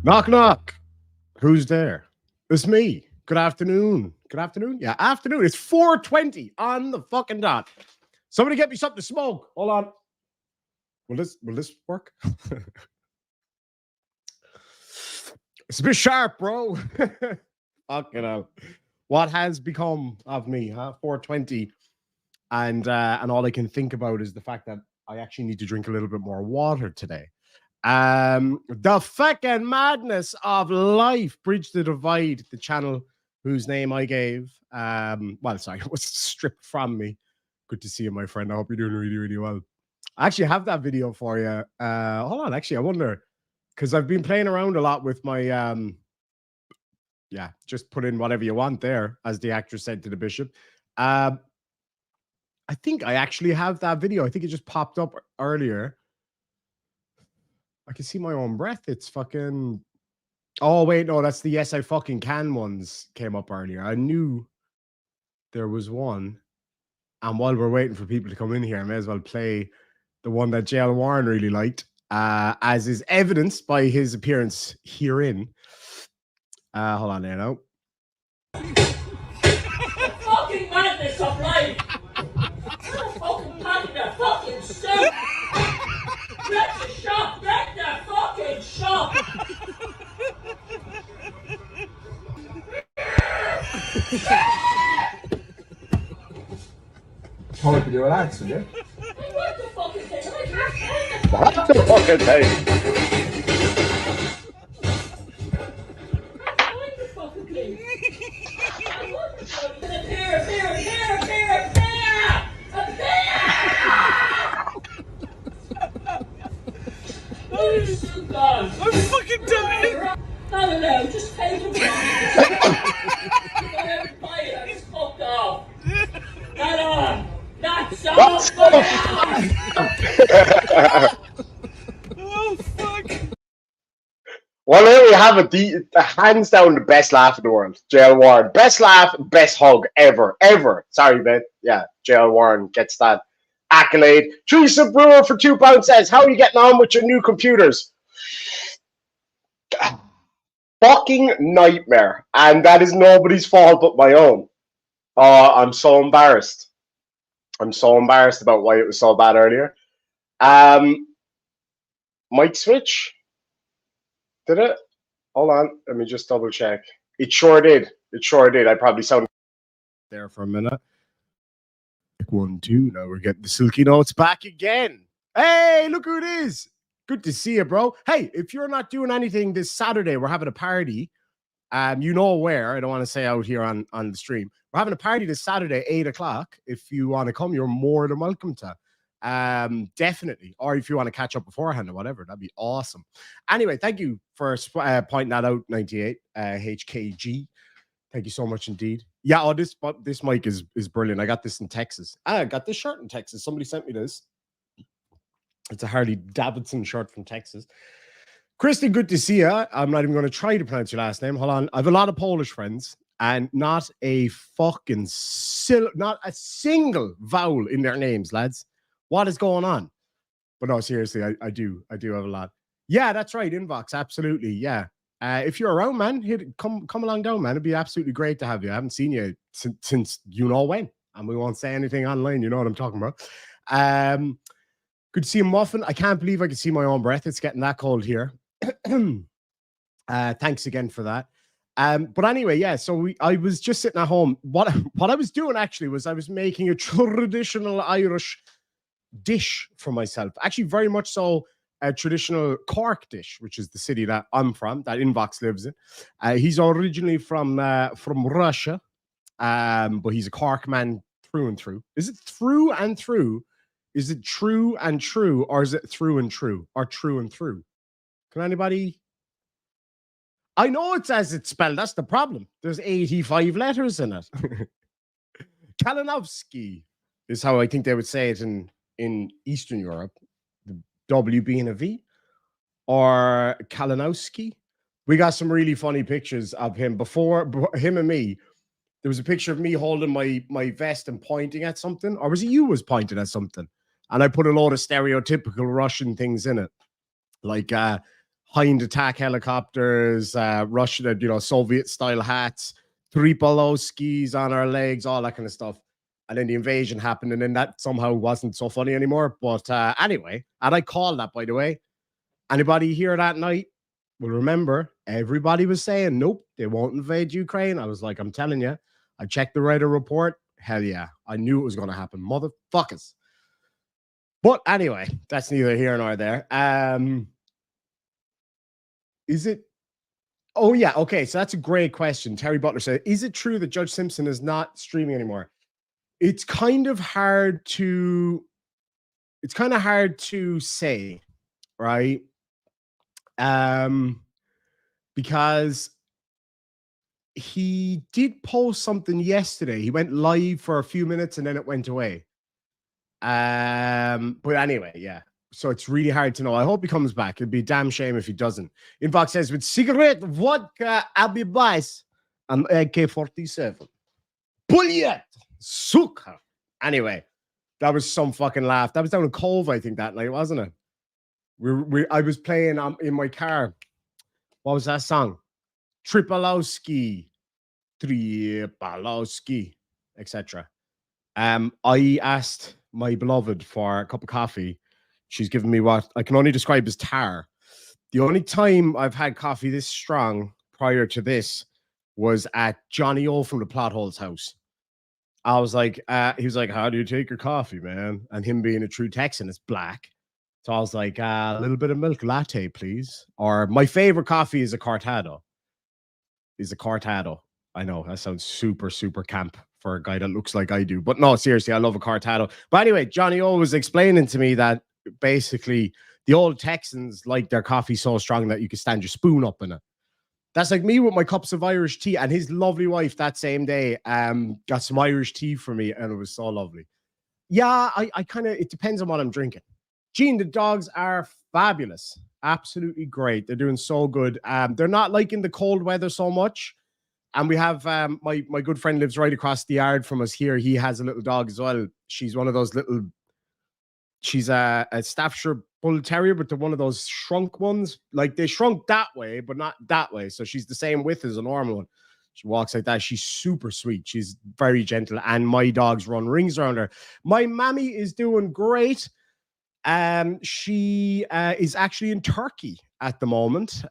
Knock, knock. Who's there? It's me. Good afternoon. Good afternoon? Yeah, afternoon. It's 4:20 on the fucking dot. Somebody get me something to smoke. Hold on. Will this work? It's a bit sharp, bro. Fucking hell. What has become of me, huh? 4:20. And all I can think about is the fact that I actually need to drink a little bit more water today. The fucking madness of life. Bridge the Divide, the channel whose name I gave. Well, sorry, it was stripped from me. Good to see you, my friend. I hope you're doing really, really well. I actually have that video for you. Hold on, actually, I wonder, because I've been playing around a lot with my yeah, just put in whatever you want there, as the actress said to the bishop. I think I actually have that video. I think it just popped up earlier. I can see my own breath. It's fucking... Oh, wait, no, that's the Yes, I Fucking Can ones came up earlier. I knew there was one. And while we're waiting for people to come in here, I may as well play the one that JL Warren really liked, as is evidenced by his appearance herein. Hold on there now. Fucking madness of life! Fucking packing the fucking soup! Get the shop! Get the fucking shop! Come to do that, so yeah? What the fucking thing? What the fucking thing? I'm fucking dying! No, just pay for Oh, fuck. Well, there we have it. The hands down the best laugh in the world. JL Warren. Best laugh, best hug ever. Ever. Sorry, man. Yeah, JL Warren gets that accolade. Teresa Brewer for £2 says, how are you getting on with your new computers? Fucking nightmare. And that is nobody's fault but my own. I'm so embarrassed. I'm so embarrassed about why it was so bad earlier. Mic switch? Did it? Hold on. Let me just double check. It sure did. It sure did. I probably sounded there for a minute. 1, 2. Now we're getting the Silky Notes back again. Hey, look who it is. Good to see you, bro. Hey, if you're not doing anything this Saturday, we're having a party. You know where. I don't want to say out here on the stream. We're having a party this Saturday, 8 o'clock. If you want to come, you're more than welcome to. Definitely. Or if you want to catch up beforehand or whatever, that'd be awesome. Anyway, thank you for pointing that out, 98 HKG. Thank you so much indeed. Yeah, oh, this mic is brilliant. I got this in Texas. I got this shirt in Texas. Somebody sent me this. It's a Harley Davidson shirt from Texas. Christy, good to see you. I'm not even going to try to pronounce your last name. Hold on. I have a lot of Polish friends and not a fucking not a single vowel in their names, lads. What is going on? But no, seriously, I do have a lot. Yeah, that's right. Inbox, absolutely. Yeah. If you're around, man, come along down, man. It'd be absolutely great to have you. I haven't seen you since you know when, and we won't say anything online. You know what I'm talking about. Good to see you, Muffin. I can't believe I can see my own breath. It's getting that cold here. Thanks again for that. But anyway, yeah. So I was just sitting at home. What I was doing actually was I was making a traditional Irish dish for myself. Actually, very much so. A traditional Cork dish, which is the city that I'm from, that Inbox lives in. He's originally from Russia, but he's a Cork man through and through. Is it through and through? Is it true and true, or is it through and true, or true and through? Can anybody? I know it's as it's spelled. That's the problem. There's 85 letters in it. Kalinowski is how I think they would say it in Eastern Europe. W being a V, or Kalinowski. We got some really funny pictures of him before him and me. There was a picture of me holding my vest and pointing at something, or was it you was pointing at something? And I put a load of stereotypical Russian things in it, like Hind attack helicopters, Russian, Soviet style hats, Tripolo skis on our legs, all that kind of stuff. And then the invasion happened, and then that somehow wasn't so funny anymore. But anyway, and I called that, by the way. Anybody here that night will remember everybody was saying, nope, they won't invade Ukraine. I was like, I'm telling you, I checked the Reuters report. Hell yeah, I knew it was going to happen. Motherfuckers. But anyway, that's neither here nor there. Is it? Oh, yeah. Okay, so that's a great question. Terry Butler said, is it true that Judge Simpson is not streaming anymore? It's kind of hard to say, right? Because he did post something yesterday. He went live for a few minutes and then it went away. But anyway, yeah. So it's really hard to know. I hope he comes back. It'd be a damn shame if he doesn't. Inbox says, with cigarette, vodka, Abibice, and AK-47. Bullet! Sukkah. Anyway, that was some fucking laugh. That was down in Cove, I think, that night, wasn't it? I was playing in my car. What was that song? Tripolowski, etc. I asked my beloved for a cup of coffee. She's given me what I can only describe as tar. The only time I've had coffee this strong prior to this was at Johnny O from the Plot Hole's house. I was like, he was like, how do you take your coffee, man? And him being a true Texan is black. So I was like, a little bit of milk latte, please. Or my favorite coffee is a cortado. I know that sounds super, super camp for a guy that looks like I do. But no, seriously, I love a cortado. But anyway, Johnny O was explaining to me that basically the old Texans like their coffee so strong that you can stand your spoon up in it. That's like me with my cups of Irish tea. And his lovely wife that same day got some Irish tea for me, and it was so lovely. Yeah, I kind of, it depends on what I'm drinking. Gene, the dogs are fabulous. Absolutely great. They're doing so good. They're not liking the cold weather so much. And we have my good friend lives right across the yard from us here. He has a little dog as well. She's one of those little, she's a Staffordshire Bull Terrier, but they're one of those shrunk ones. Like they shrunk that way, but not that way. So she's the same width as a normal one. She walks like that. She's super sweet. She's very gentle. And my dogs run rings around her. My mammy is doing great. She is actually in Turkey at the moment.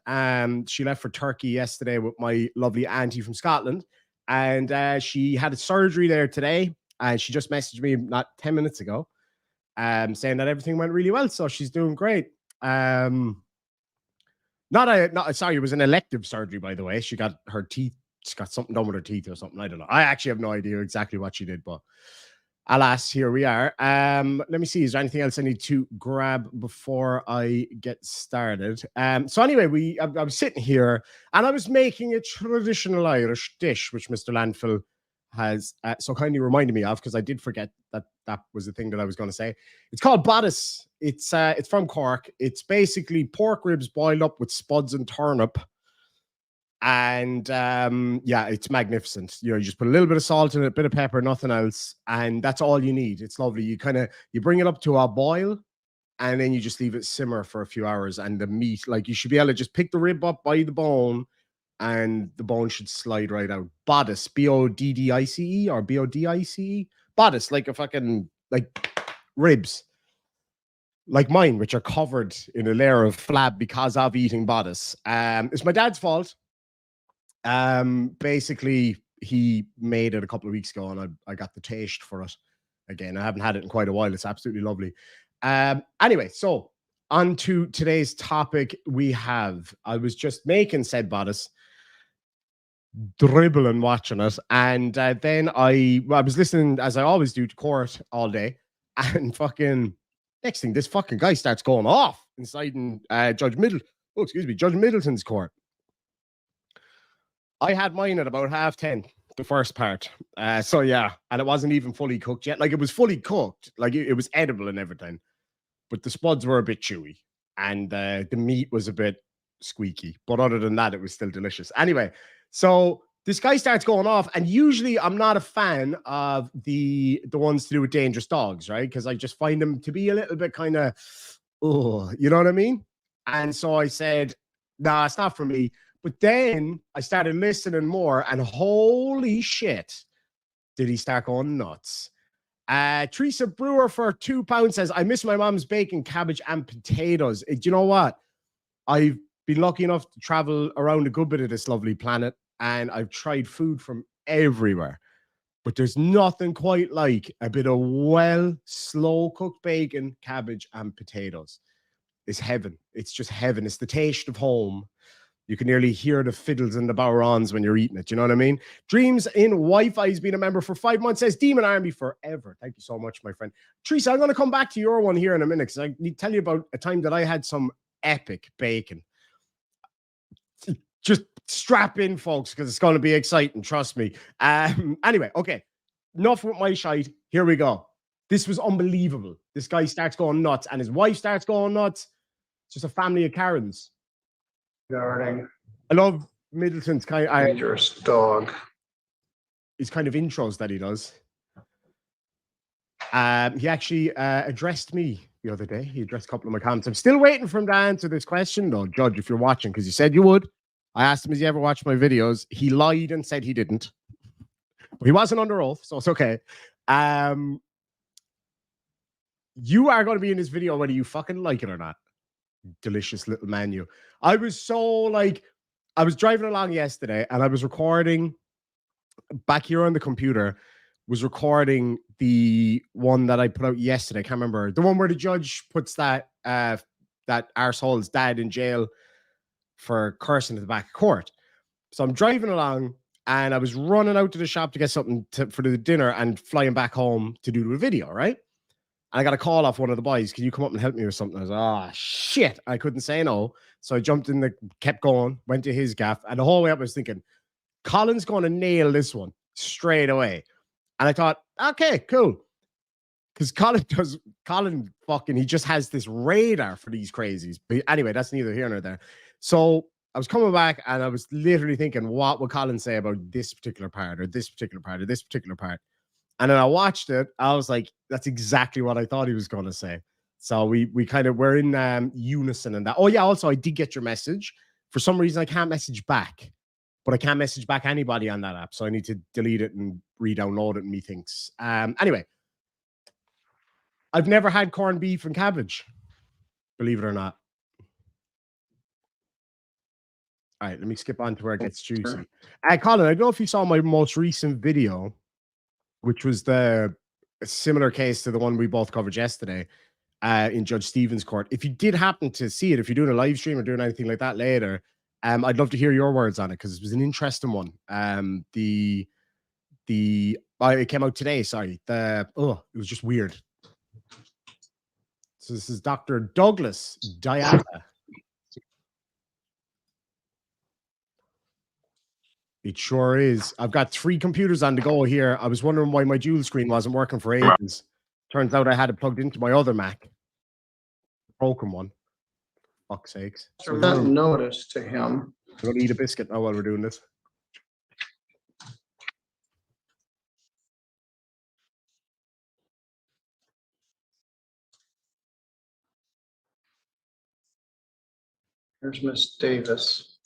She left for Turkey yesterday with my lovely auntie from Scotland. And she had a surgery there today. And she just messaged me not 10 minutes ago, saying that everything went really well. So she's doing great. Sorry, it was an elective surgery, by the way. She got her teeth, she got something done with her teeth or something. I don't know. I actually have no idea exactly what she did, but alas, here we are. Let me see. Is there anything else I need to grab before I get started? So anyway, I was sitting here and I was making a traditional Irish dish, which Mr. Landfill has so kindly reminded me of, because I did forget that was the thing that I was going to say. It's called bodice. It's from Cork. It's basically pork ribs boiled up with spuds and turnip. And yeah, it's magnificent. You know, you just put a little bit of salt in it, a bit of pepper, nothing else, and that's all you need. It's lovely. You bring it up to a boil, and then you just leave it simmer for a few hours. And the meat, like, you should be able to just pick the rib up by the bone, and the bone should slide right out. Bodice, Boddice or Bodice, bodice, like a fucking like ribs, like mine, which are covered in a layer of flab because of eating bodice. It's my dad's fault. Basically, he made it a couple of weeks ago, and I got the taste for it again. I haven't had it in quite a while. It's absolutely lovely. Anyway, so on to today's topic. I was just making said bodice, dribbling watching it, and then I was listening, as I always do, to court all day, and fucking next thing, this fucking guy starts going off inside in Judge Middleton's court. I had mine at about 10:30, the first part. So yeah, and it wasn't even fully cooked yet. Like, it was fully cooked, like it was edible and everything, but the spuds were a bit chewy, and the meat was a bit squeaky. But other than that, it was still delicious. Anyway, so this guy starts going off, and usually I'm not a fan of the ones to do with dangerous dogs, right? Because I just find them to be a little bit kind of, oh, you know what I mean? And so I said, nah, it's not for me. But then I started listening more, and holy shit, did he start going nuts. Teresa Brewer for £2 says, I miss my mom's bacon, cabbage, and potatoes. Do you know what? I've been lucky enough to travel around a good bit of this lovely planet, and I've tried food from everywhere. But there's nothing quite like a bit of slow-cooked bacon, cabbage, and potatoes. It's heaven. It's just heaven. It's the taste of home. You can nearly hear the fiddles and the bowrons when you're eating it. You know what I mean? Dreams in Wi-Fi has been a member for 5 months. Says Demon Army forever. Thank you so much, my friend. Teresa, I'm going to come back to your one here in a minute, because I need to tell you about a time that I had some epic bacon. Just strap in, folks, because it's going to be exciting. Trust me. Anyway, okay. Enough with my shite. Here we go. This was unbelievable. This guy starts going nuts, and his wife starts going nuts. It's just a family of Karens. Darling. I love Middleton's Dangerous dog. His kind of intros that he does. He actually addressed me the other day. He addressed a couple of my comments. I'm still waiting for him to answer this question, though, Judge, if you're watching, because you said you would. I asked him, has he ever watched my videos? He lied and said he didn't. But he wasn't under oath, so it's okay. You are going to be in this video whether you fucking like it or not. Delicious little menu. I was driving along yesterday, and I was recording back here on the computer, was recording the one that I put out yesterday. I can't remember. The one where the judge puts that arsehole's dad in jail for cursing at the back of court. So I'm driving along, and I was running out to the shop to get something for the dinner and flying back home to do the video, right? And I got a call off one of the boys. Can you come up and help me with something? I was like, oh, shit. I couldn't say no. So I jumped in, kept going, went to his gaff. And the whole way up, I was thinking, Colin's going to nail this one straight away. And I thought, okay, cool. because Colin fucking, he just has this radar for these crazies. But anyway, that's neither here nor there. So I was coming back and I was literally thinking, what would Colin say about this particular part or this particular part or this particular part? And then I watched it. I was like, that's exactly what I thought he was going to say. So we're in unison in that. Oh yeah, also I did get your message. For some reason, I can't message back, but I can't message back anybody on that app. So I need to delete it and re-download it, methinks. Anyway, I've never had corned beef and cabbage, believe it or not. All right, let me skip on to where it gets juicy. Colin, I don't know if you saw my most recent video, which was a similar case to the one we both covered yesterday in Judge Stevens' court. If you did happen to see it, if you're doing a live stream or doing anything like that later, I'd love to hear your words on it because it was an interesting one. It came out today. Sorry, it was just weird. So this is Dr. Douglas Diata. It sure is. I've got 3 computers on the go here. I was wondering why my dual screen wasn't working for ages. Turns out I had it plugged into my other Mac. Broken one. Fuck's sakes. So that notice to him. I'm going to eat a biscuit now while we're doing this. Here's Miss Davis.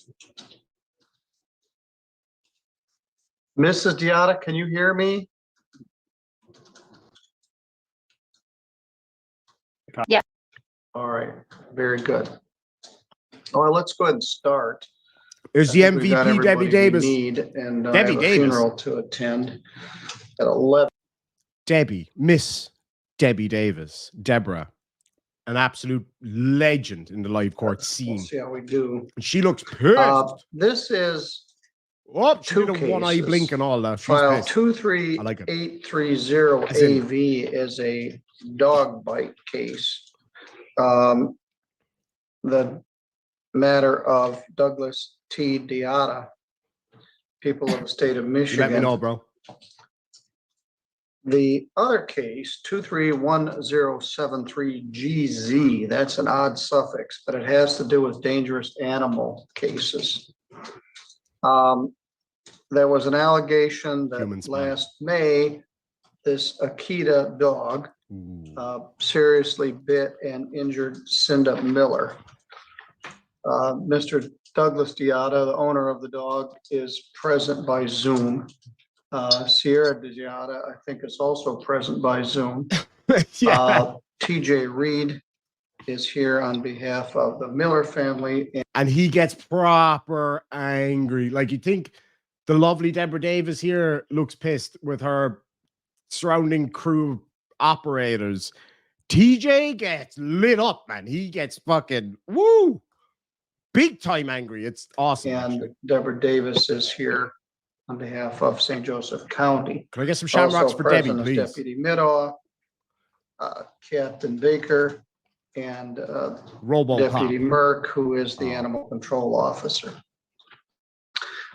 Mrs. Diata, can you hear me? Yeah. All right, very good. All right, let's go ahead and start. There's the MVP, Debbie Davis. And Debbie I have Davis. a funeral to attend at 11. Miss Debbie Davis, Deborah, an absolute legend in the live court scene. We'll see how we do. She looks pissed. This is she did a one-eye blink and all that. She's file pissed. 23830 AV is a dog bite case. The matter of Douglas T. Diata, people of the state of Michigan. Let me know, bro. The other case, 231073GZ, that's an odd suffix, but it has to do with dangerous animal cases. There was an allegation that last May, this Akita dog seriously bit and injured Cinda Miller. Mr. Douglas Diata, the owner of the dog, is present by Zoom. Sierra Diata, I think, is also present by Zoom. Yeah. TJ Reed is here on behalf of the Miller family. And he gets proper angry. Like, you think the lovely Deborah Davis here looks pissed with her surrounding crew operators. TJ gets lit up, man. He gets fucking woo, big time angry. It's awesome. And actually. Deborah Davis is here on behalf of St. Joseph County. Can I get some shamrocks for Debbie, please? Deputy Middaugh, Captain Baker, and Deputy Merck, who is the animal control officer.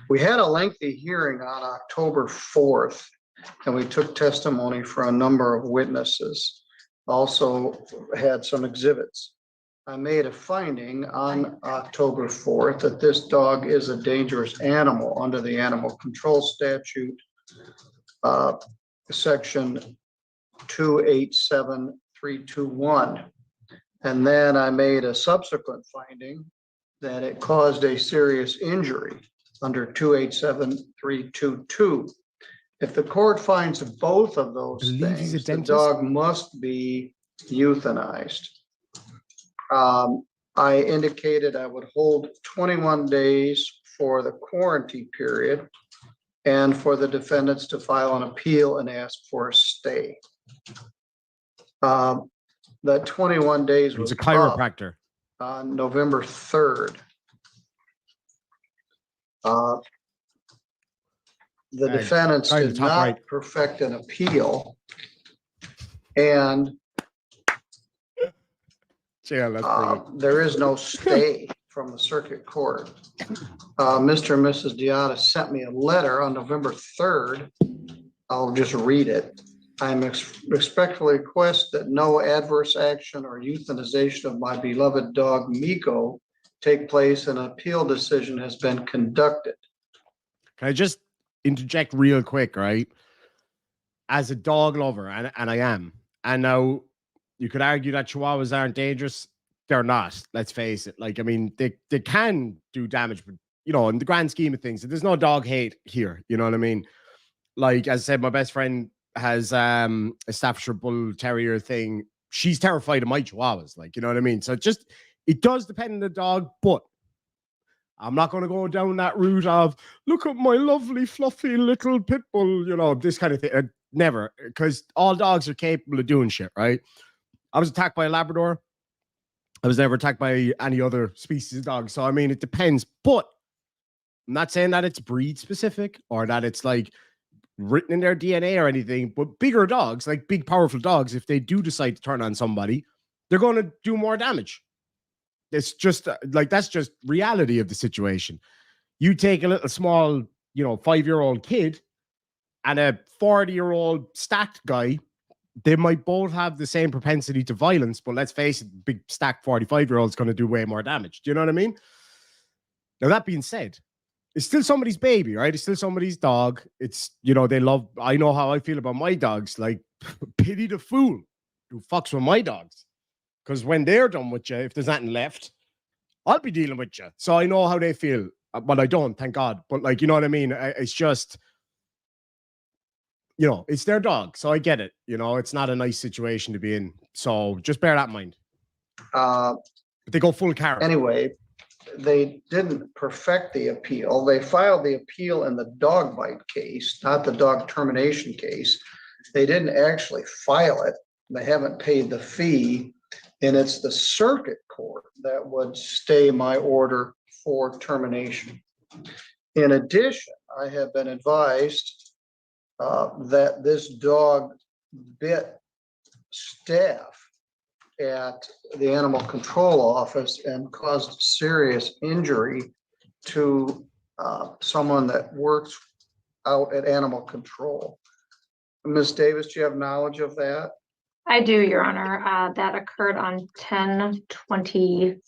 We had a lengthy hearing on October 4th, and we took testimony for a number of witnesses. Also had some exhibits. I made a finding on October 4th that this dog is a dangerous animal under the Animal Control Statute, section 287321. And then I made a subsequent finding that it caused a serious injury under 287322. If the court finds both of those things, the dog must be euthanized. I indicated I would hold 21 days for the quarantine period and for the defendants to file an appeal and ask for a stay. That 21 days was a chiropractor on November 3rd. The defendants did not perfect an appeal, and there is no stay from the circuit court. Mr. and Mrs. Diata sent me a letter on November 3rd. I'll just read it. I respectfully request that no adverse action or euthanization of my beloved dog Miko take place and an appeal decision has been conducted. Can I just interject real quick, right? As a dog lover, and I am, and now you could argue that Chihuahuas aren't dangerous. They're not. Let's face it. Like, I mean, they can do damage, but you know, in the grand scheme of things, there's no dog hate here. You know what I mean? Like, as I said, my best friend has a Staffordshire Bull Terrier thing. She's terrified of my Chihuahuas. Like, you know what I mean? So it does depend on the dog, but I'm not going to go down that route of look at my lovely, fluffy little pit bull, you know, this kind of thing. Never, because all dogs are capable of doing shit, right? I was attacked by a Labrador. I was never attacked by any other species of dog. So, I mean, it depends. But I'm not saying that it's breed specific or that it's like written in their DNA or anything. But bigger dogs, like big, powerful dogs, if they do decide to turn on somebody, they're going to do more damage. It's just like, that's just reality of the situation. You take a little small, you know, 5-year-old kid and a 40-year-old stacked guy, they might both have the same propensity to violence, but let's face it, big stacked 45-year-old is going to do way more damage. Do you know what I mean? Now, that being said, it's still somebody's baby, right? It's still somebody's dog. It's, you know, I know how I feel about my dogs. Like, pity the fool who fucks with my dogs. Because when they're done with you, if there's nothing left, I'll be dealing with you. So I know how they feel. But I don't, thank God. But like, you know what I mean? It's just, you know, it's their dog. So I get it. You know, it's not a nice situation to be in. So just bear that in mind. But they go full carry. Anyway, they didn't perfect the appeal. They filed the appeal in the dog bite case, not the dog termination case. They didn't actually file it. They haven't paid the fee. And it's the circuit court that would stay my order for termination. In addition, I have been advised that this dog bit staff at the animal control office and caused serious injury to someone that works out at animal control. Ms. Davis, do you have knowledge of that? I do, Your Honor. That occurred on 10/20,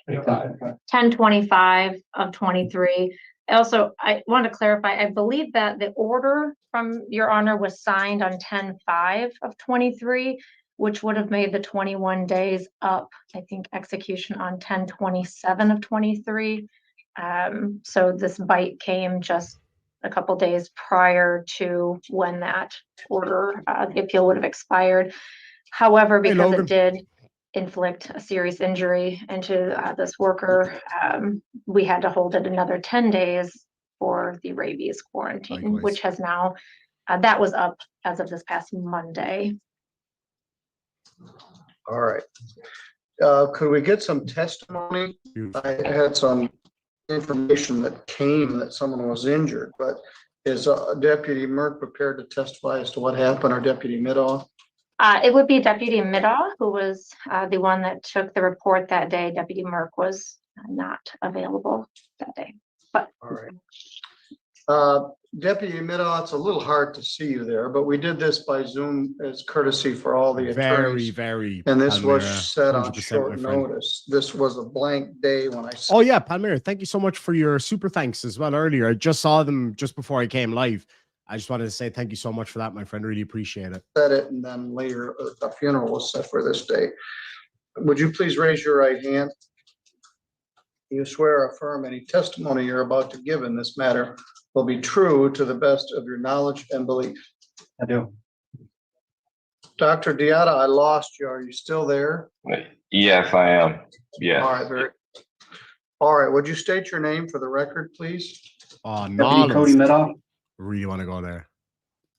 10/25 of 23. Also, I want to clarify, I believe that the order from Your Honor was signed on 10/5 of 23, which would have made the 21 days up, I think, execution on 10/27 of 23. So this bite came just a couple days prior to when that order, the appeal would have expired. However, because it did inflict a serious injury into this worker, we had to hold it another 10 days for the rabies quarantine, which has now, that was up as of this past Monday. All right. Could we get some testimony? I had some information that came that someone was injured, but is Deputy Merck prepared to testify as to what happened, or Deputy Middaugh? It would be Deputy Middaugh, who was the one that took the report that day. Deputy Merck was not available that day. But all right. Deputy Middaugh, it's a little hard to see you there, but we did this by Zoom as courtesy for all the attorneys. Very, and this was set on short notice. This was a blank day when I. Oh yeah, Palmyra, thank you so much for your super thanks as well earlier. I just saw them just before I came live. I just wanted to say thank you so much for that, my friend. Really appreciate it. Said it, and then later a funeral was set for this day. Would you please raise your right hand? You swear or affirm any testimony you're about to give in this matter will be true to the best of your knowledge and belief? I do. Dr. Diata, I lost you. Are you still there? Yes, I am. Yeah. All right. Would you state your name for the record, please? Oh, Deputy Cody Middaugh. Really want to go there.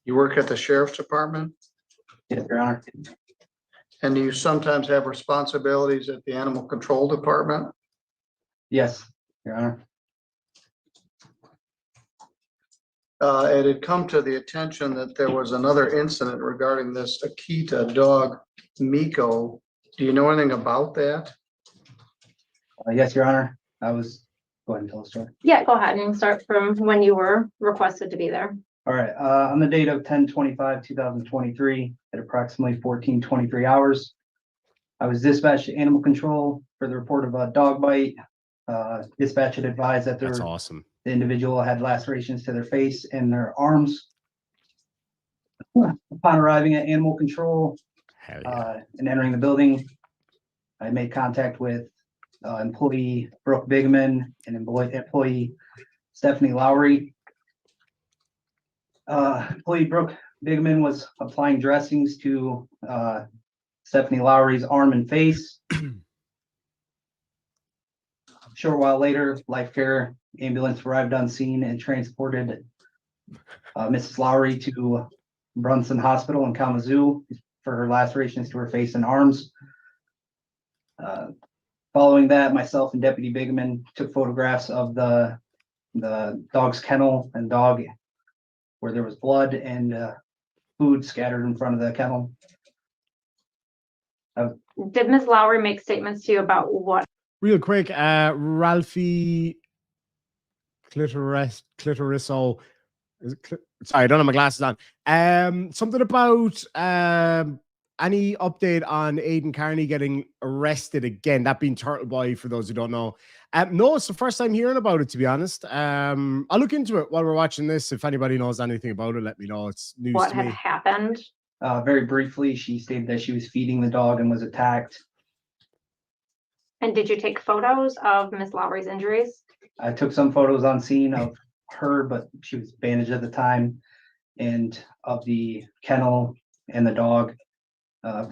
You work at the Sheriff's Department? Yes, Your Honor. And do you sometimes have responsibilities at the Animal Control Department? Yes, Your Honor. It had come to the attention that there was another incident regarding this Akita dog, Miko. Do you know anything about that? Yes, Your Honor. Go ahead and tell the story. yeah, go ahead and start from when you were requested to be there. All right, on the date of 10/25/2023 at approximately 14:23 hours, I was dispatched to animal control for the report of a dog bite. Dispatch had advised that That's the awesome. individual had lacerations to their face and their arms. Upon arriving at animal control Hell yeah. and entering the building, I made contact with employee Brooke Bigman and employee Stephanie Lowry. Employee Brooke Bigman was applying dressings to Stephanie Lowry's arm and face. A short while later, Life Care ambulance arrived on scene and transported Mrs. Lowry to Brunson Hospital in Kalamazoo for her lacerations to her face and arms. Following that, myself and Deputy Bigman took photographs of the dog's kennel and dog where there was blood and food scattered in front of the kennel. Did Ms. Lowry make statements to you about what? Real quick, Ralphie Clitoriso. Sorry, I don't have my glasses on. Something about any update on Aidan Carney getting arrested again? That being Turtle Boy, for those who don't know. No, it's the first time hearing about it, to be honest. I'll look into it while we're watching this. If anybody knows anything about it, let me know. It's news What to had me. happened? Very briefly, she stated that she was feeding the dog and was attacked. And did you take photos of Ms. Lowry's injuries? I took some photos on scene of her, but she was bandaged at the time, and of the kennel and the dog.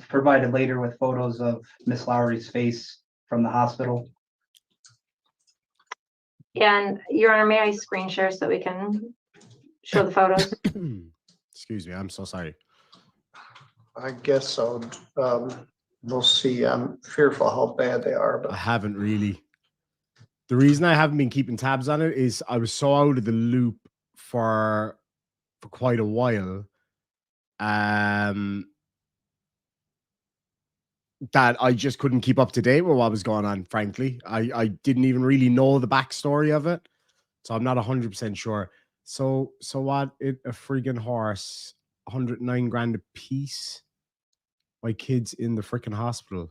Provided later with photos of Miss Lowry's face from the hospital. And Your Honor, may I screen share so we can show the photos? Excuse me, I'm so sorry. I guess so. We'll see. I'm fearful how bad they are, I but haven't really. The reason I haven't been keeping tabs on it is I was so out of the loop for quite a while. That I just couldn't keep up to date with what was going on, frankly. I didn't even really know the backstory of it. So I'm not 100% sure. So what? A friggin' horse, 109 grand a piece. My kid's in the freaking hospital.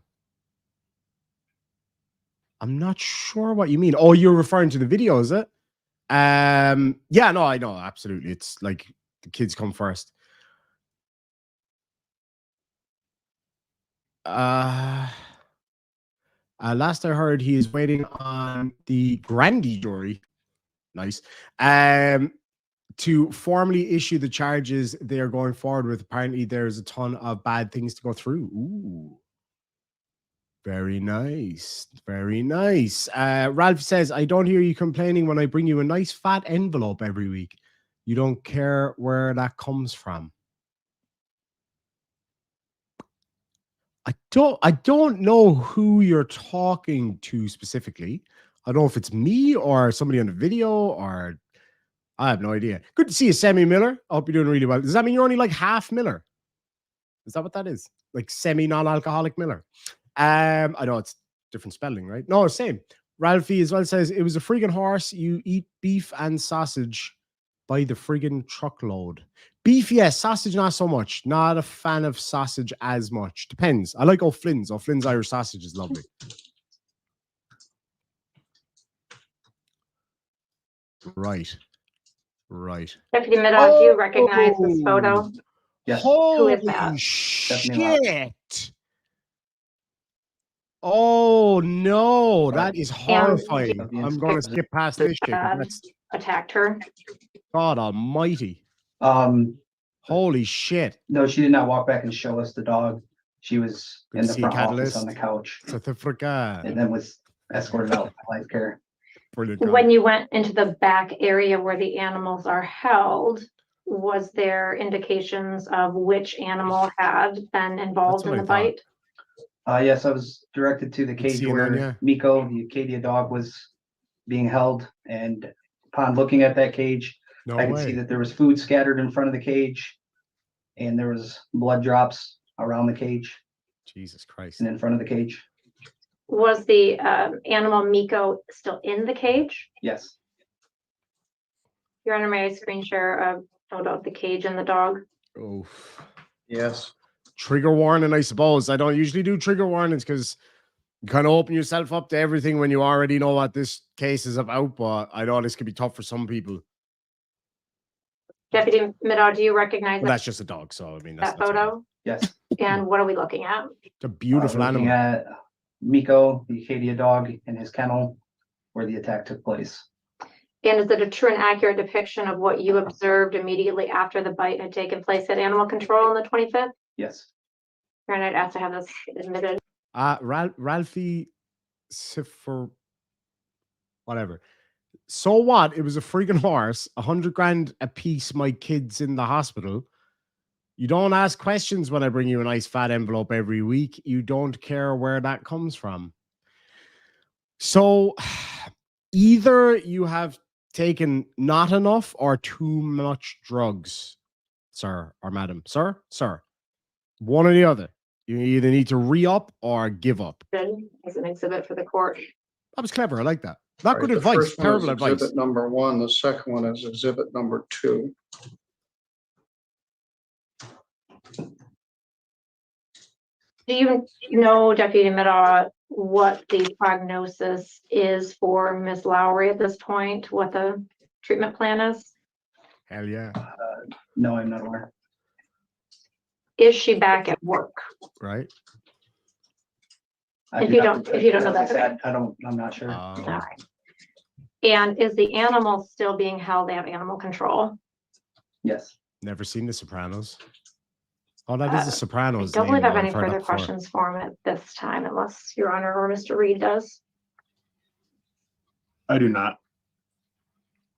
I'm not sure what you mean. Oh, you're referring to the video, is it? Yeah, no, I know, absolutely. It's like the kids come first. Last I heard, he is waiting on the grand jury. Nice. To formally issue the charges they are going forward with. Apparently, there's a ton of bad things to go through. Ooh. Very nice. Very nice. Ralph says, I don't hear you complaining when I bring you a nice fat envelope every week. You don't care where that comes from. I don't know who you're talking to specifically. I don't know if it's me or somebody on the video, or I have no idea. Good to see you, Semi Miller. I hope you're doing really well. Does that mean you're only like half Miller? Is that what that is? Like semi non-alcoholic Miller? I know it's different spelling, right? No, same. Ralphie as well says, it was a friggin' horse. You eat beef and sausage by the friggin' truckload. Beef, yes. Sausage, not so much. Not a fan of sausage as much. Depends. I like O'Flynn's. O'Flynn's Irish sausage is lovely. Right. Right. Deputy Middow, do you recognize this photo? Yes. Who is Holy that? shit. Oh no, that is horrifying. I'm going to skip past this shit. That's attacked her. God almighty. Holy shit. No, she did not walk back and show us the dog. She was Good in to the see front Catalyst. office on the couch South Africa. and then was escorted out by Life Care. Brilliant. When you went into the back area where the animals are held, was there indications of which animal had been involved in the bite? Yes, I was directed to the cage where Miko, the Acadia dog, was being held. And upon looking at that cage, I could see that there was food scattered in front of the cage and there was blood drops around the cage. Jesus Christ. And in front of the cage. Was the animal Miko still in the cage? Yes. Your Honor, may I screen share a About the cage and the dog. Oh, Yes. Trigger warning, I suppose. I don't usually do trigger warnings because you kind of open yourself up to everything when you already know what this case is about. But I know this could be tough for some people. Deputy Middaugh, do you recognize That's just a dog, so I mean that photo? Yes. And what are we looking at? It's a beautiful Looking animal. at Miko, the Acadia dog, in his kennel where the attack took place. And is it a true and accurate depiction of what you observed immediately after the bite had taken place at animal control on the 25th? Yes. And I'd ask to have this admitted. Ralphie Siffer, whatever. So what? It was a freaking horse. 100 grand a piece. My kid's in the hospital. You don't ask questions when I bring you a nice fat envelope every week. You don't care where that comes from. So either you have taken not enough or too much drugs, sir or madam. Sir. One or the other. You either need to re-up or give up. As an exhibit for the court. That was clever. I like that. Not good The advice. first one Terrible is advice. exhibit number 1. The second one is exhibit number 2. Do you know, Deputy Middaugh, what the prognosis is for Miss Lowry at this point? What the treatment plan is? Hell yeah. No, I'm not aware. Is she back at work? Right. I If do you not- don't know as I that, said, I'm not sure. All right. And is the animal still being held at animal control? Yes. Never seen The Sopranos. Oh, that is The I Sopranos. don't believe I have name, any though. I've heard further that before. questions for him at this time, unless Your Honor or Mr. Reed does. I do not.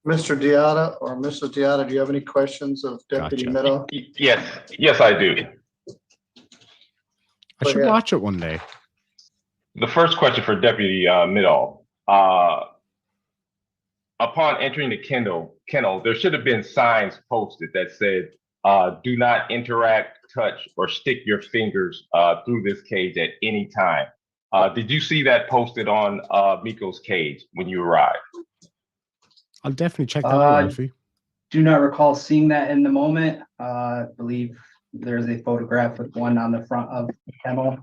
Mr. Deotta or Mrs. Deotta, do you have any questions of Deputy Gotcha. Middaugh? Yes, I do. I should watch it one day. The first question for Deputy Middaugh. Upon entering the kennel, there should have been signs posted that said, do not interact, touch, or stick your fingers through this cage at any time. Did you see that posted on Miko's cage when you arrived? I'll definitely check that out, Ralphie. Do not recall seeing that in the moment. I believe there's a photograph with one on the front of the kennel.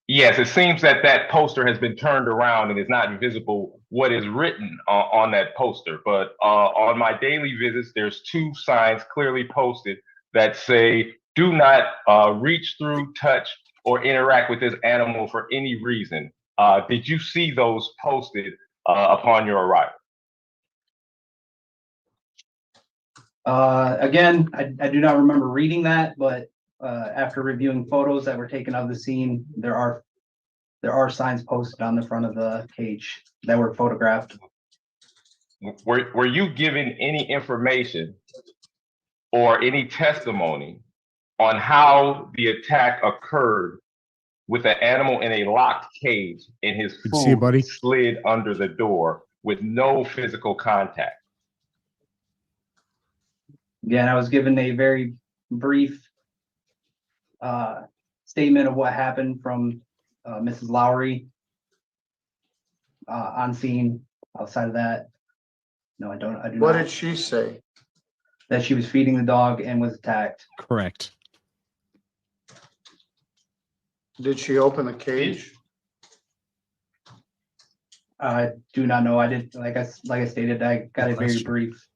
Yes, it seems that that poster has been turned around and is not visible what is written on that poster. But on my daily visits, there's 2 signs clearly posted that say, do not reach through, touch, or interact with this animal for any reason. Did you see those posted upon your arrival? Again, I do not remember reading that, but after reviewing photos that were taken of the scene, there are signs posted on the front of the cage that were photographed. Were you given any information or any testimony on how the attack occurred with an animal in a locked cage and his food slid under the door with no physical contact? Again, I was given a very brief statement of what happened from Mrs. Lowry on scene. Outside of that, no, I do not. What did she say? That she was feeding the dog and was attacked. Correct. Did she open the cage? I do not know. I did, like I stated, I got a very brief.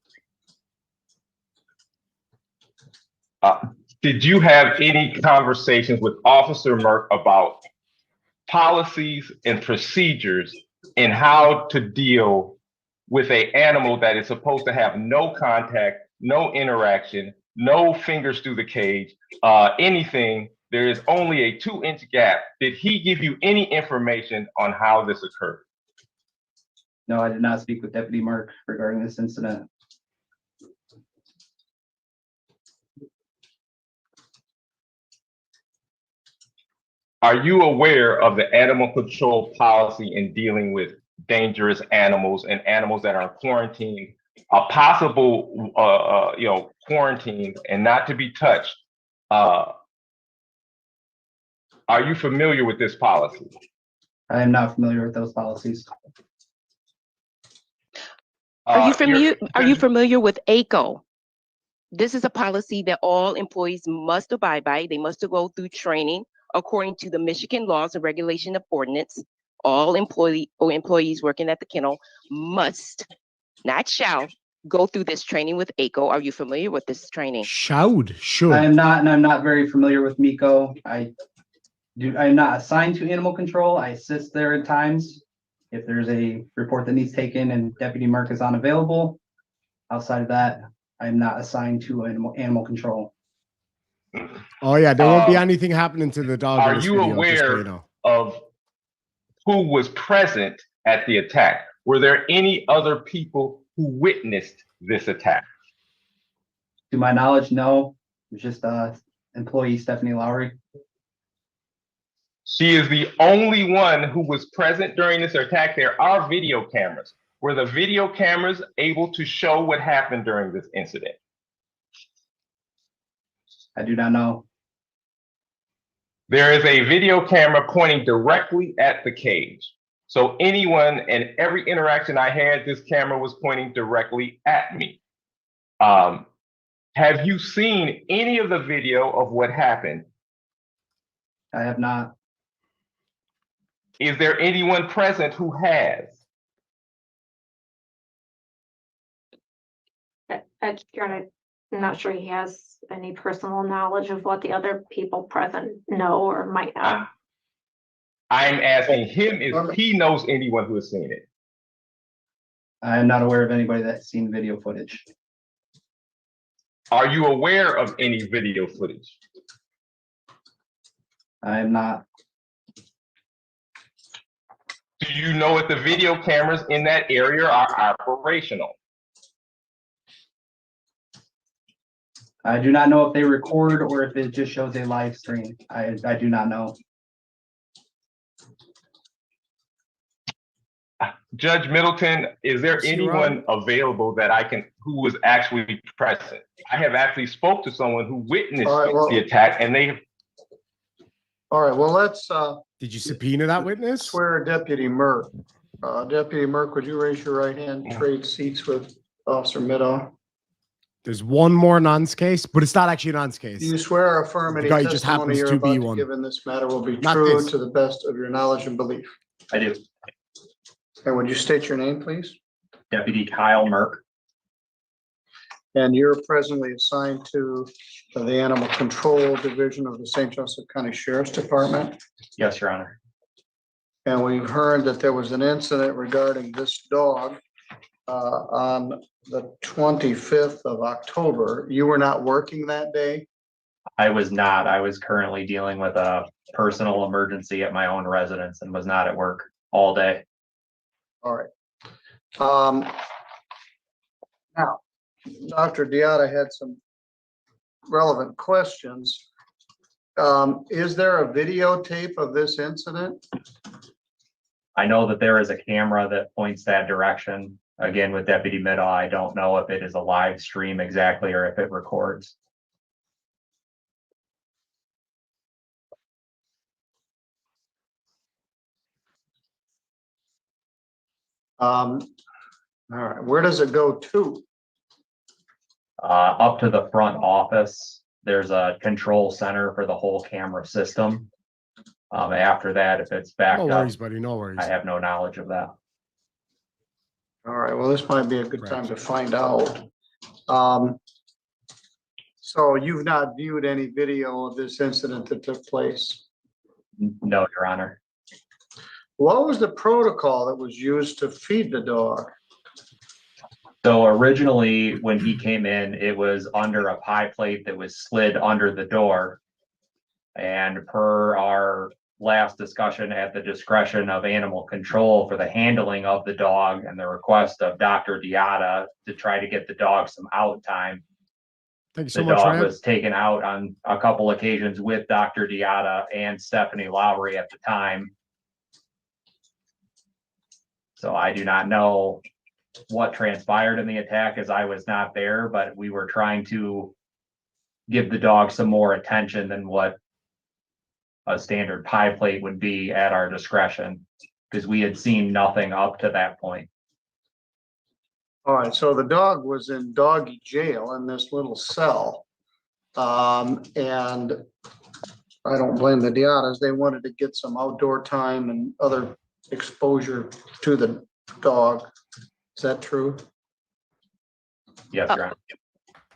Did you have any conversations with Officer Merck about policies and procedures in how to deal with an animal that is supposed to have no contact, no interaction, no fingers through the cage, anything? There is only a 2-inch gap. Did he give you any information on how this occurred? No, I did not speak with Deputy Merck regarding this incident. Are you aware of the animal control policy in dealing with dangerous animals and animals that are quarantined, a possible, quarantine and not to be touched? Are you familiar with this policy? I am not familiar with those policies. Are you familiar with ACO? This is a policy that all employees must abide by. They must go through training according to the Michigan laws and regulation of ordinance. All employees working at the kennel must, not shall, go through this training with ACO. Are you familiar with this training? Should. I am not, and I'm not very familiar with MECO. I'm not assigned to animal control. I assist there at times if there's a report that needs taken and Deputy Merck is unavailable. Outside of that, I'm not assigned to animal control. Oh yeah, there won't be anything happening to the dog. Are you aware of who was present at the attack? Were there any other people who witnessed this attack? To my knowledge, no. It was just employee Stephanie Lowry. She is the only one who was present during this attack. There are video cameras. Were the video cameras able to show what happened during this incident? I do not know. There is a video camera pointing directly at the cage. So anyone and every interaction I had, this camera was pointing directly at me. Have you seen any of the video of what happened? I have not. Is there anyone present who has? I'm not sure he has any personal knowledge of what the other people present know or might know. I'm asking him if he knows anyone who has seen it. I am not aware of anybody that's seen video footage. Are you aware of any video footage? I am not. Do you know if the video cameras in that area are operational? I do not know if they record or if it just shows a live stream. I do not know. Judge Middleton, is there anyone available that who was actually present? I have actually spoke to someone who witnessed the attack, and they. All right, well, let's. Did you subpoena that witness? Swear Deputy Merck. Deputy Merck, would you raise your right hand, trade seats with Officer Middaugh? There's one more nonce case, but it's not actually a nonce case. Do you swear or affirm any testimony you're about to give in this matter will be true to the best of your knowledge and belief? I do. And would you state your name, please? Deputy Kyle Merck. And you're presently assigned to the Animal Control Division of the St. Joseph County Sheriff's Department? Yes, Your Honor. And we've heard that there was an incident regarding this dog on the 25th of October. You were not working that day? I was not. I was currently dealing with a personal emergency at my own residence and was not at work all day. All right. Now, Dr. Diotta had some relevant questions. Is there a videotape of this incident? I know that there is a camera that points that direction. Again, with Deputy Middaugh, I don't know if it is a live stream exactly or if it records. All right, where does it go to? Up to the front office. There's a control center for the whole camera system. After that, if it's backed up, no worries, buddy. No worries. I have no knowledge of that. All right, well, this might be a good time to find out. So you've not viewed any video of this incident that took place? No, Your Honor. What was the protocol that was used to feed the dog? So originally, when he came in, it was under a pie plate that was slid under the door. And per our last discussion, at the discretion of animal control for the handling of the dog and the request of Dr. Diotta to try to get the dog some out time, Thank you so the much, dog Ryan. was taken out on a couple occasions with Dr. Diotta and Stephanie Lowry at the time. So I do not know what transpired in the attack, as I was not there, but we were trying to give the dog some more attention than what a standard pie plate would be at our discretion, because we had seen nothing up to that point. All right, so the dog was in doggy jail in this little cell. And I don't blame the Diatas. They wanted to get some outdoor time and other exposure to the dog. Is that true? Yes, Your Honor.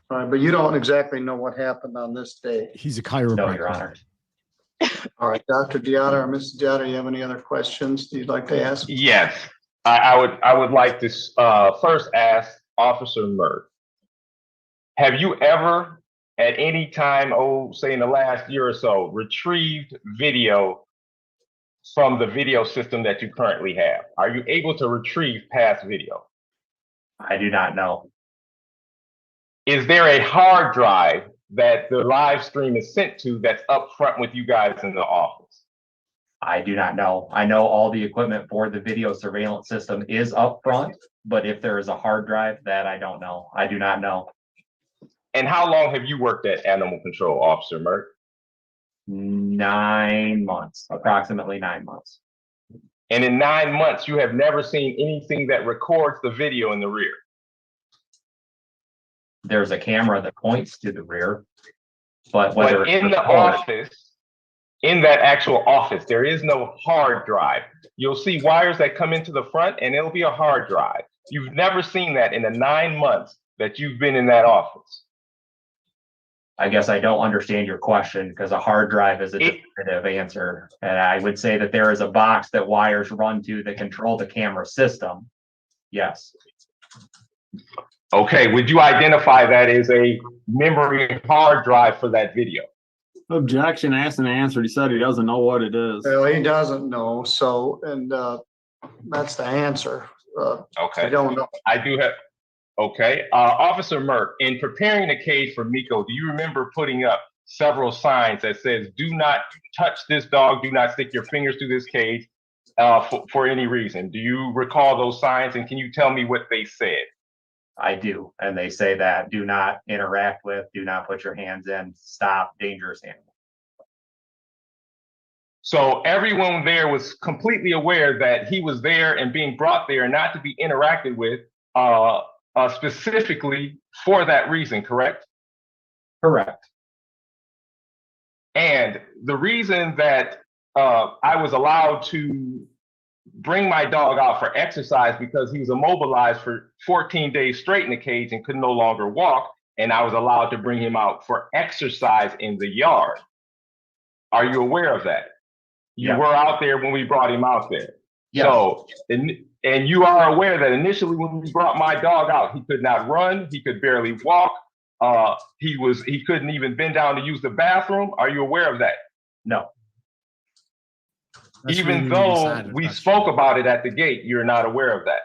All right, but you don't exactly know what happened on this day. He's a chiropractor. No, Your Honor. All right, Dr. Diata or Mrs. Diata, you have any other questions you'd like to ask? Yes, I would like to first ask Officer Murph. Have you ever, at any time, say in the last year or so, retrieved video from the video system that you currently have? Are you able to retrieve past video? I do not know. Is there a hard drive that the live stream is sent to that's up front with you guys in the office? I do not know. I know all the equipment for the video surveillance system is up front, but if there is a hard drive, that I don't know. I do not know. And how long have you worked at Animal Control, Officer Merck? 9 months, approximately 9 months. And in 9 months, you have never seen anything that records the video in the rear? There's a camera that points to the rear, but whether but in the office, in that actual office, there is no hard drive. You'll see wires that come into the front and it'll be a hard drive. You've never seen that in the 9 months that you've been in that office. I guess I don't understand your question because a hard drive is a definitive answer. And I would say that there is a box that wires run to that control the camera system. Yes. Okay, would you identify that as a memory hard drive for that video? Objection, asked and answered. He said he doesn't know what it is. Well, he doesn't know, so, and that's the answer. Okay. I don't know. I do have, okay. Officer Merck, in preparing the cage for Miko, do you remember putting up several signs that says, do not touch this dog, do not stick your fingers through this cage for any reason? Do you recall those signs, and can you tell me what they said? I do. And they say that do not interact with, do not put your hands in, stop, dangerous animal. So everyone there was completely aware that he was there and being brought there not to be interacted with specifically for that reason, correct? Correct. And the reason that I was allowed to bring my dog out for exercise because he was immobilized for 14 days straight in the cage and could no longer walk, and I was allowed to bring him out for exercise in the yard. Are you aware of that? You were out there when we brought him out there. Yes. So, and you are aware that initially when we brought my dog out, he could not run, he could barely walk, he couldn't even bend down to use the bathroom. Are you aware of that? No. That's even though we spoke about it at the gate, you're not aware of that.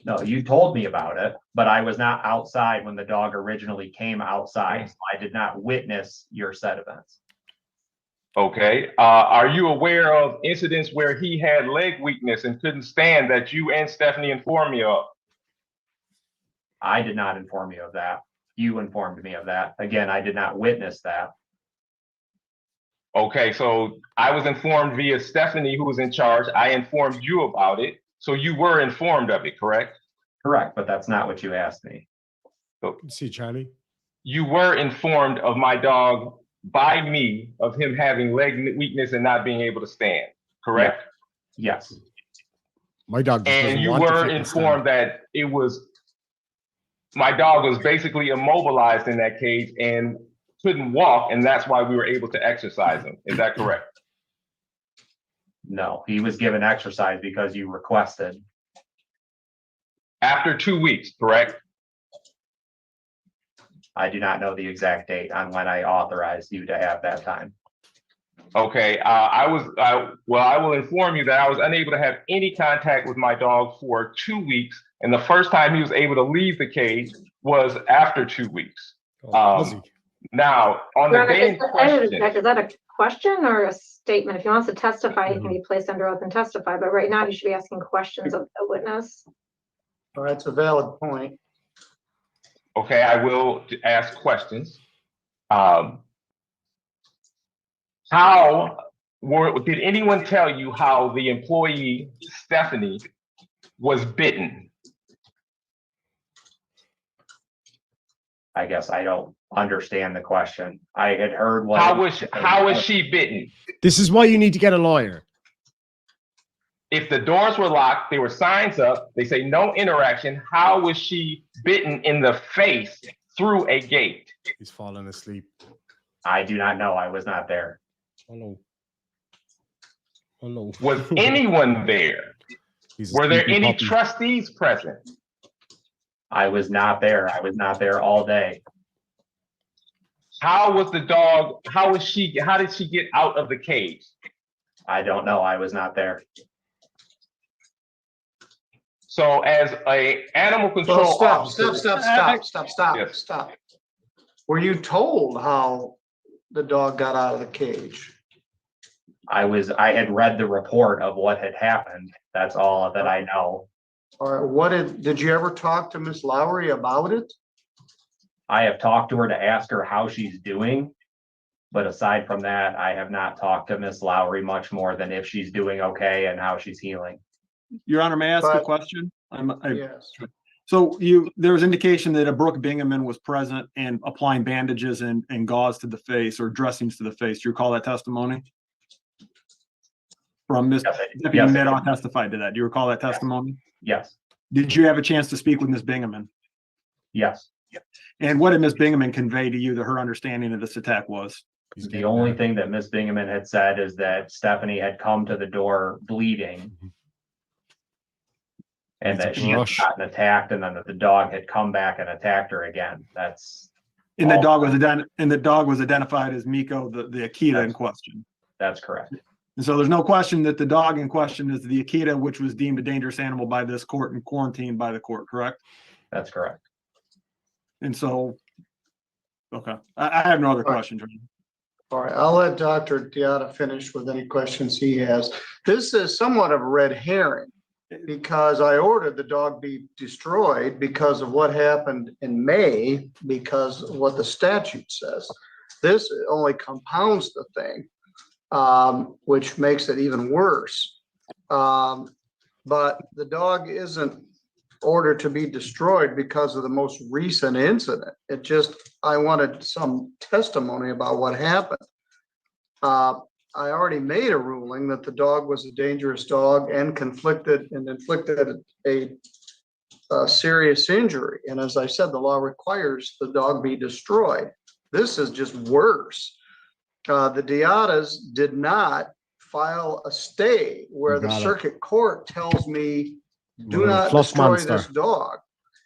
No, you told me about it, but I was not outside when the dog originally came outside. So I did not witness your said events. Okay. Are you aware of incidents where he had leg weakness and couldn't stand that you and Stephanie informed me of? I did not inform you of that. You informed me of that. Again, I did not witness that. Okay, so I was informed via Stephanie, who was in charge. I informed you about it. So you were informed of it, correct? Correct, but that's not what you asked me. So, see, Charlie. You were informed of my dog by me of him having leg weakness and not being able to stand, correct? Yes. My dog just and you were informed that it was, my dog was basically immobilized in that cage and couldn't walk, and that's why we were able to exercise him. Is that correct? No, he was given exercise because you requested. After 2 weeks, correct? I do not know the exact date on when I authorized you to have that time. Okay, I will inform you that I was unable to have any contact with my dog for 2 weeks, and the first time he was able to leave the cage was after 2 weeks. Now, on the day in question, is that a question or a statement? If he wants to testify, he can be placed under oath and testify, but right now you should be asking questions of the witness. Well, that's a valid point. Okay, I will ask questions. Did anyone tell you how the employee, Stephanie, was bitten? I guess I don't understand the question. I had heard what. How was she bitten? This is why you need to get a lawyer. If the doors were locked, there were signs up, they say no interaction. How was she bitten in the face through a gate? He's falling asleep. I do not know. I was not there. Hello. Hello. Was anyone there? Were there any trustees present? I was not there. I was not there all day. How was the dog? How did she get out of the cage? I don't know. I was not there. So as a animal control officer. Stop. Were you told how the dog got out of the cage? I had read the report of what had happened. That's all that I know. All right. Did you ever talk to Miss Lowry about it? I have talked to her to ask her how she's doing. But aside from that, I have not talked to Miss Lowry much more than if she's doing okay and how she's healing. Your Honor, may I ask a question? Yes. So there was indication that a Brooke Bingaman was present and applying bandages and gauze to the face or dressings to the face. Do you recall that testimony? From Ms. Deputy Maddox testified to that. Do you recall that testimony? Yes. Did you have a chance to speak with Ms. Bingaman? Yes. And what did Ms. Bingaman convey to you that her understanding of this attack was? The only thing that Ms. Bingaman had said is that Stephanie had come to the door bleeding. And that she had gotten attacked, and then that the dog had come back and attacked her again. And the dog was identified as Miko, the Akita in question. That's correct. And so there's no question that the dog in question is the Akita, which was deemed a dangerous animal by this court and quarantined by the court, correct? That's correct. And so, okay, I have no other questions. All right, I'll let Dr. Diotta finish with any questions he has. This is somewhat of a red herring, because I ordered the dog be destroyed because of what happened in May, because of what the statute says. This only compounds the thing, which makes it even worse. But the dog isn't ordered to be destroyed because of the most recent incident. I wanted some testimony about what happened. I already made a ruling that the dog was a dangerous dog and inflicted a serious injury. And as I said, the law requires the dog be destroyed. This is just worse. The Diottas did not file a stay where the circuit court tells me, do not destroy this dog.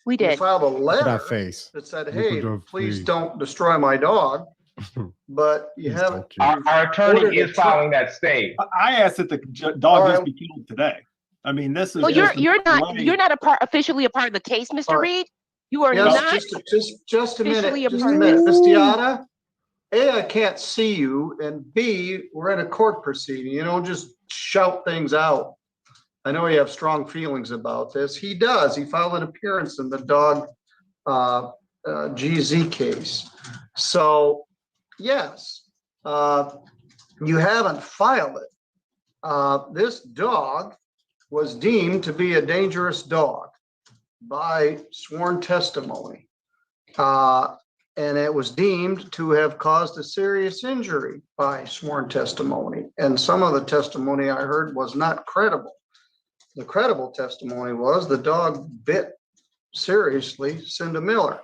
We did. You filed a letter that said, hey, please don't destroy my dog. But you haven't. Our attorney is filing that stay. I asked that the dog just be killed today. I mean, this is. Well, you're not officially a part of the case, Mr. Reed. You are not. Just a minute. Ms. Diotta, A, I can't see you, and B, we're in a court proceeding. You don't just shout things out. I know you have strong feelings about this. He does. He filed an appearance in the dog GZ case. So. Yes, you haven't filed it. This dog was deemed to be a dangerous dog by sworn testimony. And it was deemed to have caused a serious injury by sworn testimony. And some of the testimony I heard was not credible. The credible testimony was the dog bit seriously Cinda Miller.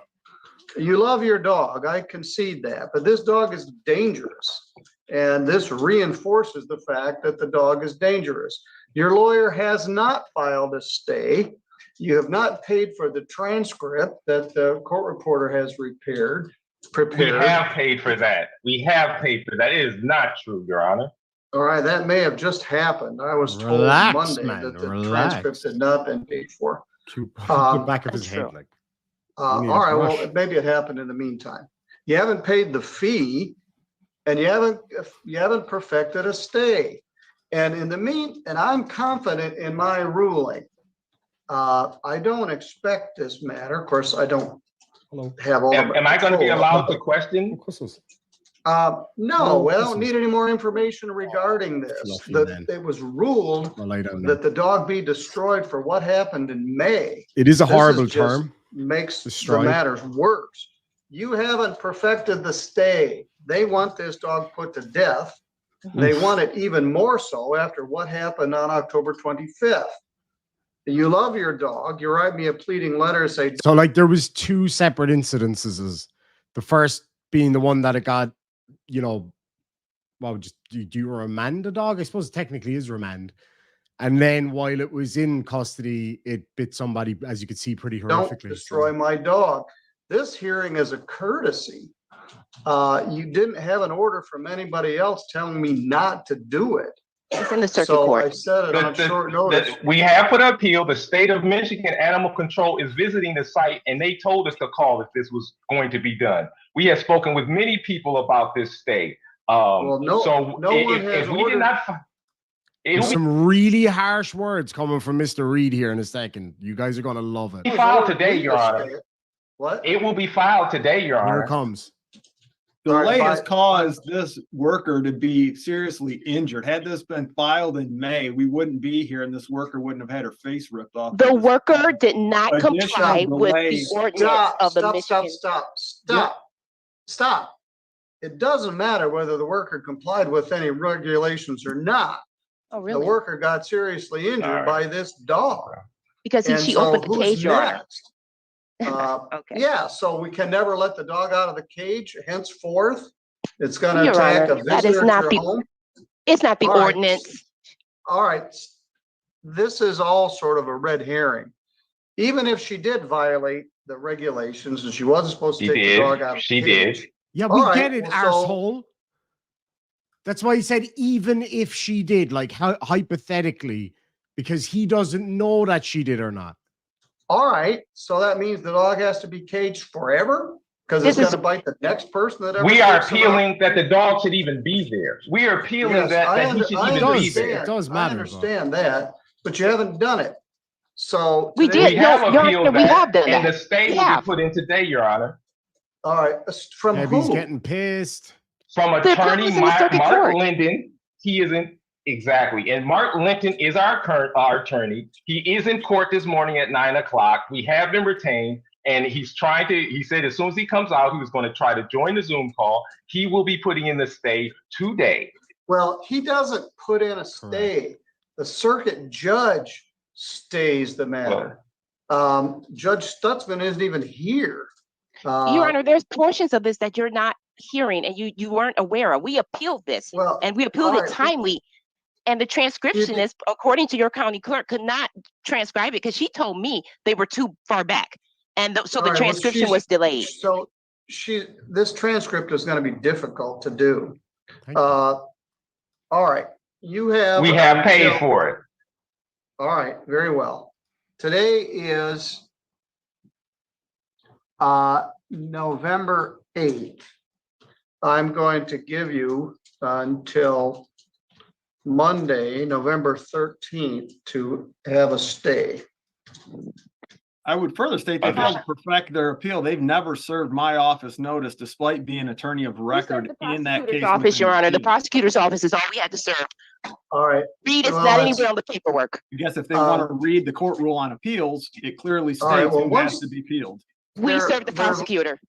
You love your dog, I concede that, but this dog is dangerous. And this reinforces the fact that the dog is dangerous. Your lawyer has not filed a stay. You have not paid for the transcript that the court reporter has prepared. We have paid for that. It is not true, Your Honor. All right, that may have just happened. I was told Monday that the transcripts had not been paid for. The back of his head, like. All right, well, maybe it happened in the meantime. You haven't paid the fee, and you haven't perfected a stay. And and I'm confident in my ruling. I don't expect this matter. Of course, I don't have all. Am I going to be allowed to question? No, we don't need any more information regarding this. It was ruled that the dog be destroyed for what happened in May. It is a horrible term. Makes the matters worse. you haven't perfected the stay. They want this dog put to death. They want it even more so after what happened on October 25th. You love your dog. You write me a pleading letter, say. So like there was two separate incidences. The first being the one that it got, you know, well, just do you remand the dog? I suppose it technically is remand. And then while it was in custody, it bit somebody, as you could see, pretty horrifically. Don't destroy my dog. This hearing is a courtesy. You didn't have an order from anybody else telling me not to do it. It's in the circuit So court. I said it on short notice. We have put an appeal. The state of Michigan Animal Control is visiting the site, and they told us to call if this was going to be done. We have spoken with many people about this stay. Well, no one has if we did not. There's some really harsh words coming from Mr. Reed here in a second. You guys are going to love it. It will be filed today, Your Honor. What? It will be filed today, Your Honor. Here it comes. Delay has caused this worker to be seriously injured. Had this been filed in May, we wouldn't be here and this worker wouldn't have had her face ripped off. The worker did not comply with the ordinance of the Michigan. Stop. It doesn't matter whether the worker complied with any regulations or not. Oh, really? The worker got seriously injured by this dog. Because she opened the cage, Your Honor. Okay. Yeah, so we can never let the dog out of the cage. Henceforth, it's going to attack a visitor that is not to your home. It's not the ordinance. All right. This is all sort of a red herring. Even if she did violate the regulations and she wasn't supposed to take the dog out of the cage. Did. Yeah, we get it, arsehole. That's why he said even if she did, like hypothetically, because he doesn't know that she did or not. All right, so that means the dog has to be caged forever because it's going to bite the next person that ever. We are appealing that the dog should even be there. We are appealing that he should even be there. It does matter. I understand that, but you haven't done it. So we did. We have appealed we have done and that. the stay will be put in today, Your Honor. All right, from who? He's getting pissed. From attorney Mark Linden. He isn't. Exactly. And Mark Linton is our attorney. He is in court this morning at 9 o'clock. We have been retained and he said as soon as he comes out, he was going to try to join the Zoom call. He will be putting in the stay today. Well, he doesn't put in a stay. The circuit judge stays the matter. Judge Stutzman isn't even here. Your Honor, there's portions of this that you're not hearing and you weren't aware of. We appealed this and we appealed it timely. And the transcription is, according to your county clerk, could not transcribe it because she told me they were too far back. And so the transcription was delayed. So this transcript is going to be difficult to do. All right. We have paid for it. All right. Very well. Today is November 8th. I'm going to give you until Monday, November 13th to have a stay. I would further state they failed to perfect their appeal. They've never served my office notice despite being attorney of record in that case. Office, Your Honor, the prosecutor's office is all we had to serve. All right. Read it's not anywhere on the paperwork. I guess if they want to read the court rule on appeals, it clearly states who has to be appealed. We serve the prosecutor.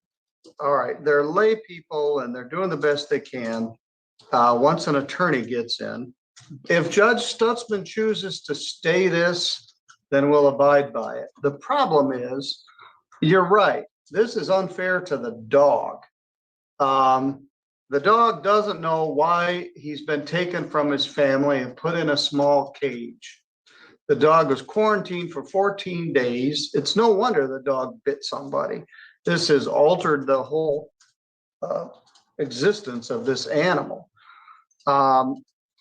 All right. They're lay people and they're doing the best they can. Once an attorney gets in, if Judge Stutzman chooses to stay this, then we'll abide by it. The problem is, you're right. This is unfair to the dog. The dog doesn't know why he's been taken from his family and put in a small cage. The dog was quarantined for 14 days. It's no wonder the dog bit somebody. This has altered the whole existence of this animal.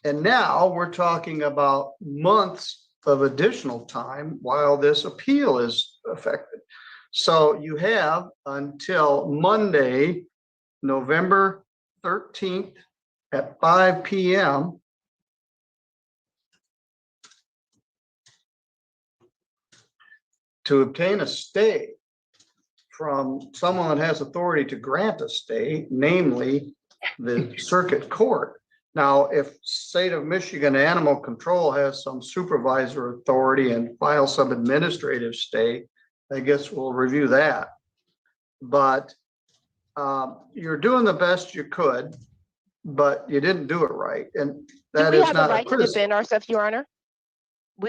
And now we're talking about months of additional time while this appeal is affected. So you have until Monday, November 13th at 5 p.m. to obtain a stay from someone that has authority to grant a stay, namely the circuit court. Now, if state of Michigan Animal Control has some supervisor authority and file some administrative stay, I guess we'll review that. But you're doing the best you could, but you didn't do it right. And Do that we is have the not a right to criticism. defend ourselves, Your Honor?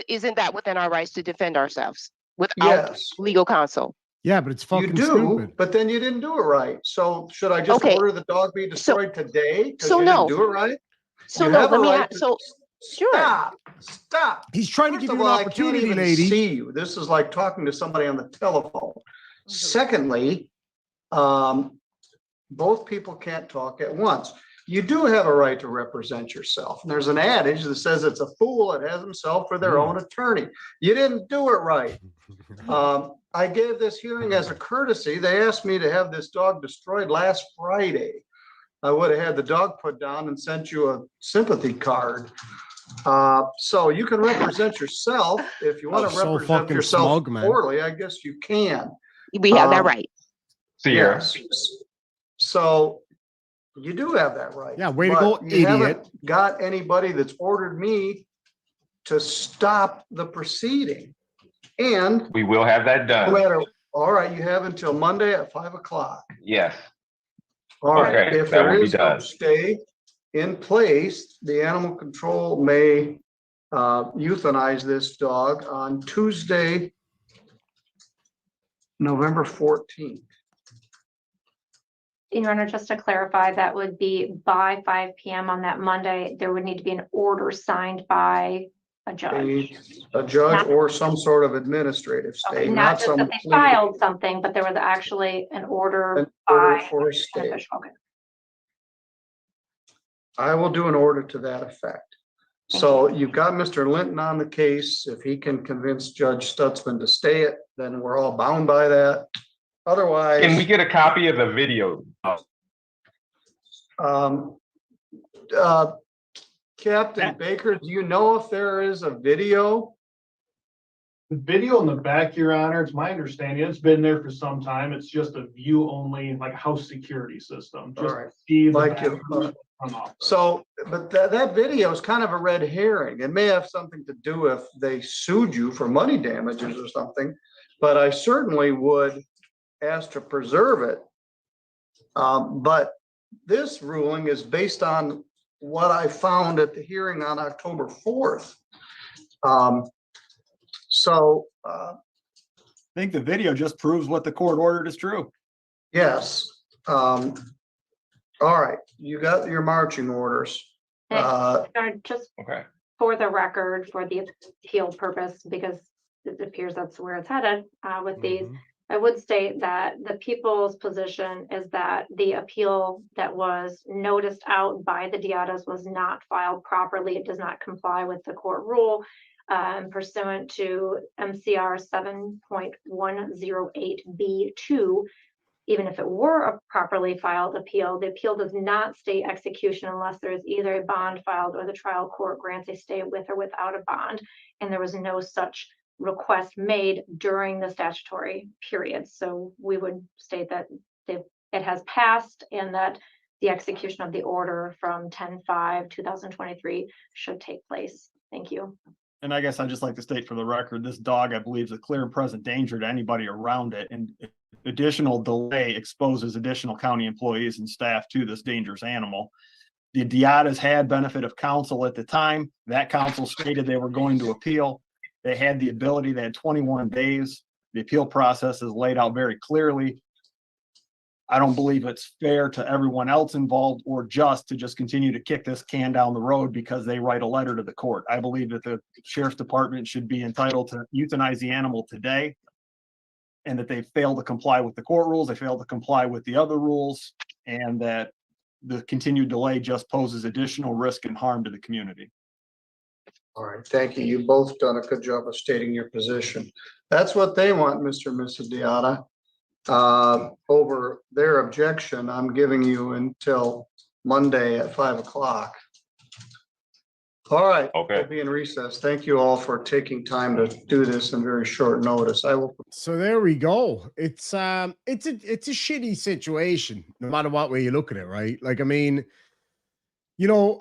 Isn't that within our rights to defend ourselves without Yes, legal counsel? Yeah, but it's you fucking do, stupid. but then you didn't do it right. So should I just Okay. order the dog be destroyed today because so you no. didn't do it right? So You no, have let a me right to- so sure. Stop. He's trying to First give of you an all, I can't opportunity, even lady. see you. This is like talking to somebody on the telephone. Secondly, both people can't talk at once. You do have a right to represent yourself. And there's an adage that says it's a fool that has himself for their own attorney. You didn't do it right. I gave this hearing as a courtesy. They asked me to have this dog destroyed last Friday. I would have had the dog put down and sent you a sympathy card. So you can represent yourself. If you want to So represent fucking yourself smug, man. poorly, I guess you can. We have that right. Sierra. Yes. So you do have that right. Yeah, way to but go, you haven't idiot. got anybody that's ordered me to stop the proceeding. And We will have that no done. matter, all right, you have until Monday at 5 o'clock. Yes. All right, Okay, if that there will be is no done. stay in place, the animal control may euthanize this dog on Tuesday, November 14th. Your Honor, just to clarify, that would be by 5 p.m. on that Monday. There would need to be an order signed by a judge. A judge Not- or some sort of administrative stay, Okay, not not just some. that they filed something, but there was actually an order An order by for a an stay. official. Okay. I will do an order to that effect. So you've got Mr. Linton on the case. If he can convince Judge Stutzman to stay it, then we're all bound by that. Otherwise. Can we get a copy of the video? Captain Baker, do you know if there is a video? The video in the back, Your Honor, it's my understanding, it's been there for some time. It's just a view only, like house security system. Just All right. see the Like back you. of the front office. So, but that video is kind of a red herring. It may have something to do if they sued you for money damages or something, but I certainly would ask to preserve it. But this ruling is based on what I found at the hearing on October 4th. I think the video just proves what the court ordered is true. Yes. All right, you got your marching orders. Just Okay. for the record, for the appeal purpose, because it appears that's where it's headed with these. I would state that the people's position is that the appeal that was noticed out by the Diatas was not filed properly. It does not comply with the court rule pursuant to MCR 7.108B2. Even if it were a properly filed appeal, the appeal does not state execution unless there is either a bond filed or the trial court grants a stay with or without a bond. And there was no such request made during the statutory period. So we would state that it has passed and that the execution of the order from 10/5/2023 should take place. Thank you. And I guess I'd just like to state for the record, this dog, I believe, is a clear and present danger to anybody around it. And additional delay exposes additional county employees and staff to this dangerous animal. The Diatas had benefit of counsel at the time. That counsel stated they were going to appeal. They had the ability, they had 21 days. The appeal process is laid out very clearly. I don't believe it's fair to everyone else involved or just to just continue to kick this can down the road because they write a letter to the court. I believe that the sheriff's department should be entitled to euthanize the animal today and that they failed to comply with the court rules. They failed to comply with the other rules and that the continued delay just poses additional risk and harm to the community. All right, thank you. You've both done a good job of stating your position. That's what they want, Mr. and Mrs. Diata. Over their objection, I'm giving you until Monday at 5 o'clock. All right, Okay. we'll be in recess. Thank you all for taking time to do this in very short notice. I will. So there we go. It's a shitty situation, no matter what way you look at it, right? Like, I mean, you know,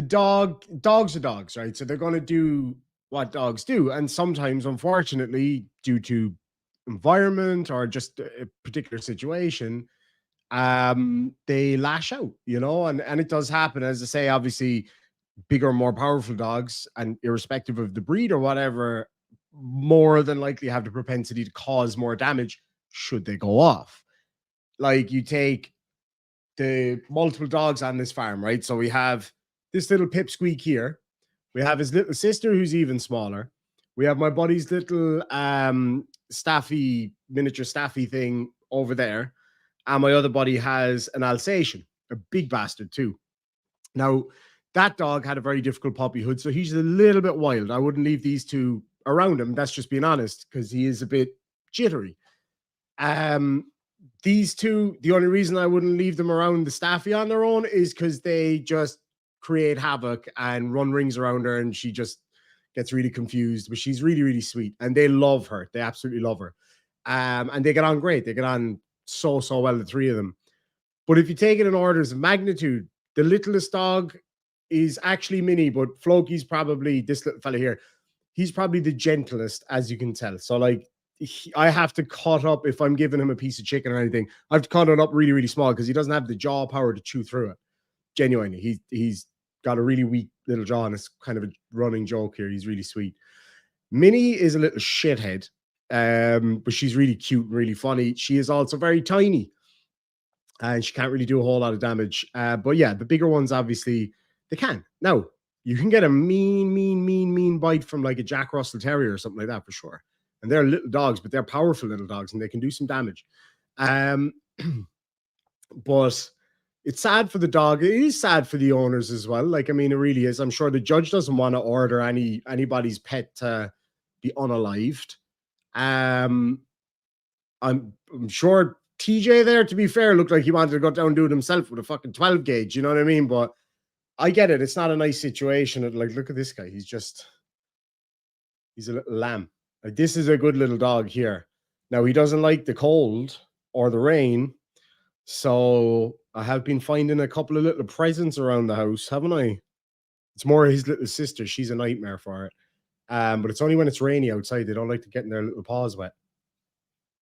dogs are dogs, right? So they're going to do what dogs do. And sometimes, unfortunately, due to environment or just a particular situation, they lash out, you know, and it does happen. As I say, obviously, bigger, more powerful dogs, and irrespective of the breed or whatever, more than likely have the propensity to cause more damage should they go off. Like you take the multiple dogs on this farm, right? So we have this little pipsqueak here. We have his little sister who's even smaller. We have my buddy's little staffy, miniature staffy thing over there. And my other buddy has an Alsatian, a big bastard too. Now, that dog had a very difficult puppyhood, so he's a little bit wild. I wouldn't leave these two around him. That's just being honest, because he is a bit jittery. These two, the only reason I wouldn't leave them around the staffy on their own is because they just create havoc and run rings around her, and she just gets really confused. But she's really, really sweet, and they love her. They absolutely love her. And they get on great. They get on so well, the three of them. But if you take it in orders of magnitude, the littlest dog is actually Minnie, but Floki's probably, this little fella here, he's probably the gentlest, as you can tell. So like, I have to cut up, if I'm giving him a piece of chicken or anything, I have to cut it up really, really small because he doesn't have the jaw power to chew through it. Genuinely, he's got a really weak little jaw, and it's kind of a running joke here. He's really sweet. Minnie is a little shithead, but she's really cute and really funny. She is also very tiny, and she can't really do a whole lot of damage. But yeah, the bigger ones, obviously, they can. Now, you can get a mean bite from like a Jack Russell Terrier or something like that for sure. And they're little dogs, but they're powerful little dogs, and they can do some damage. But it's sad for the dog. It is sad for the owners as well. Like, I mean, it really is. I'm sure the judge doesn't want to order anybody's pet to be unalived. I'm sure TJ there, to be fair, looked like he wanted to go down and do it himself with a fucking 12 gauge. You know what I mean? But I get it. It's not a nice situation. Like, look at this guy. He's a little lamb. Like, this is a good little dog here. Now, he doesn't like the cold or the rain. So I have been finding a couple of little presents around the house, haven't I? It's more his little sister. She's a nightmare for it. But it's only when it's rainy outside. They don't like to get in their little paws wet.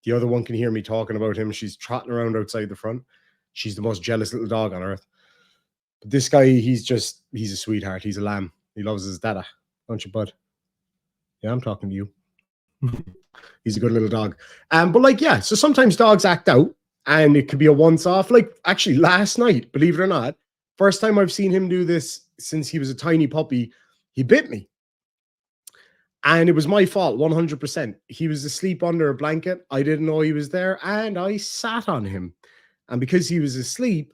The other one can hear me talking about him. She's trotting around outside the front. She's the most jealous little dog on earth. But this guy, he's a sweetheart. He's a lamb. He loves his dada. Don't you, bud? Yeah, I'm talking to you. He's a good little dog. But like, yeah, so sometimes dogs act out, and it could be a once-off. Like, actually, last night, believe it or not, first time I've seen him do this since he was a tiny puppy, he bit me. And it was my fault, 100%. He was asleep under a blanket. I didn't know he was there, and I sat on him. And because he was asleep,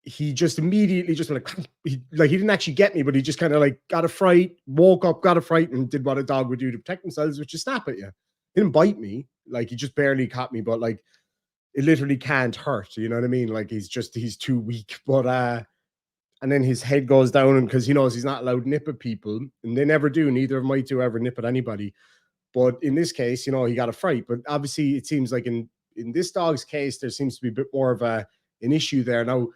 he just immediately just went he didn't actually get me, but he just kind of like got a fright, woke up, got a fright, and did what a dog would do to protect themselves, which is snap at you. He didn't bite me. Like, he just barely caught me, but like, it literally can't hurt. You know what I mean? Like, he's too weak. But and then his head goes down, and because he knows he's not allowed to nip at people, and they never do. Neither of my two ever nip at anybody. But in this case, you know, he got a fright. But obviously, it seems like in this dog's case, there seems to be a bit more of an issue there. Now,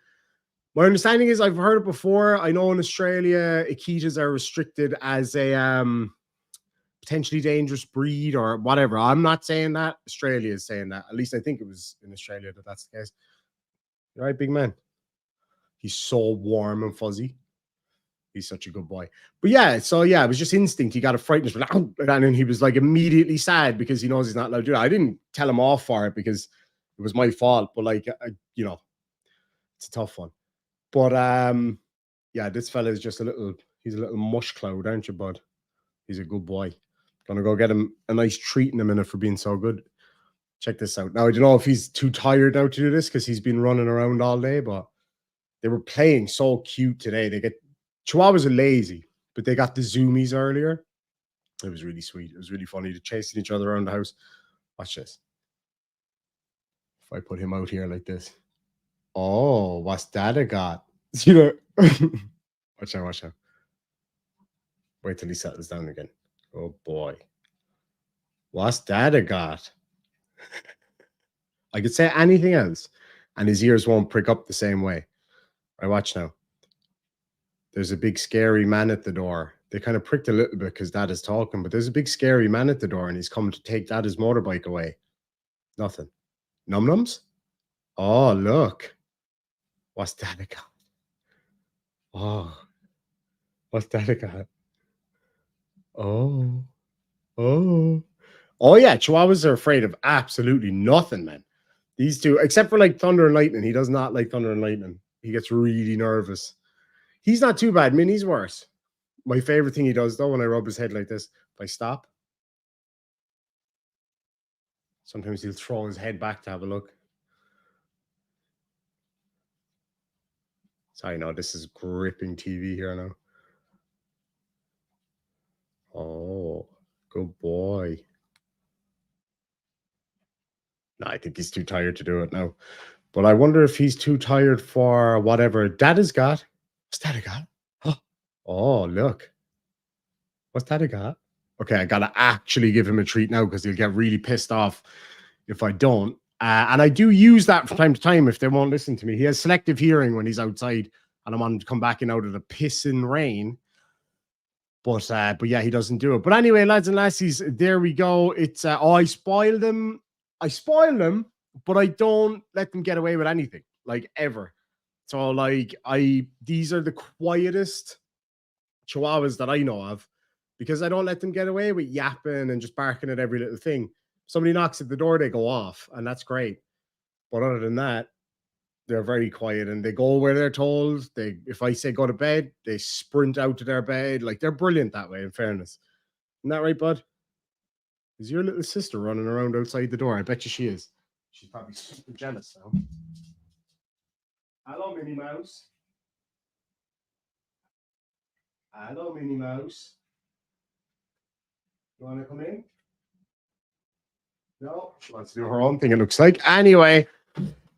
my understanding is, I've heard it before. I know in Australia, Akitas are restricted as a potentially dangerous breed or whatever. I'm not saying that. Australia is saying that. At least I think it was in Australia that's the case. All right, big man. He's so warm and fuzzy. He's such a good boy. But yeah, so yeah, it was just instinct. He got a frightened, and then he was like immediately sad because he knows he's not allowed to do it. I didn't tell him off for it because it was my fault. But like, you know, it's a tough one. But yeah, this fella is just he's a little mush cloud, aren't you, bud? He's a good boy. Gonna go get him a nice treat in a minute for being so good. Check this out. Now, I don't know if he's too tired now to do this because he's been running around all day, but they were playing so cute today. Chihuahuas are lazy, but they got the zoomies earlier. It was really sweet. It was really funny to chasing each other around the house. Watch this. If I put him out here like this. Oh, what's that I got? You know, watch out. Wait till he settles down again. Oh boy. What's that I got? I could say anything else, and his ears won't prick up the same way. Right, watch now. There's a big scary man at the door. They kind of pricked a little bit because Dad is talking, but there's a big scary man at the door and he's coming to take Dad's motorbike away. Nothing. Num-nums? Oh, look. What's that got? Oh. What's that got? Oh. Oh. Oh, yeah. Chihuahuas are afraid of absolutely nothing, man. These two, except for like thunder and lightning. He does not like thunder and lightning. He gets really nervous. He's not too bad. Minnie's worse. My favorite thing he does, though, when I rub his head like this, if I stop, sometimes he'll throw his head back to have a look. Sorry, no, this is gripping TV here now. Oh, good boy. No, I think he's too tired to do it now. But I wonder if he's too tired for whatever Dad has got. What's Dad got? Oh, look. What's Dad got? Okay, I got to actually give him a treat now because he'll get really pissed off if I don't. And I do use that from time to time if they won't listen to me. He has selective hearing when he's outside and I'm on to come back in out of the pissing rain. But yeah, he doesn't do it. But anyway, lads and lassies, there we go. It's I spoil them. I spoil them, but I don't let them get away with anything, like ever. So like these are the quietest Chihuahuas that I know of because I don't let them get away with yapping and just barking at every little thing. Somebody knocks at the door, they go off, and that's great. But other than that, they're very quiet and they go where they're told. If I say go to bed, they sprint out to their bed. Like they're brilliant that way, in fairness. Isn't that right, bud? Is your little sister running around outside the door? I bet you she is. She's probably super jealous now. Hello, Minnie Mouse. Hello, Minnie Mouse. You want to come in? No, she wants to do her own thing, it looks like. Anyway,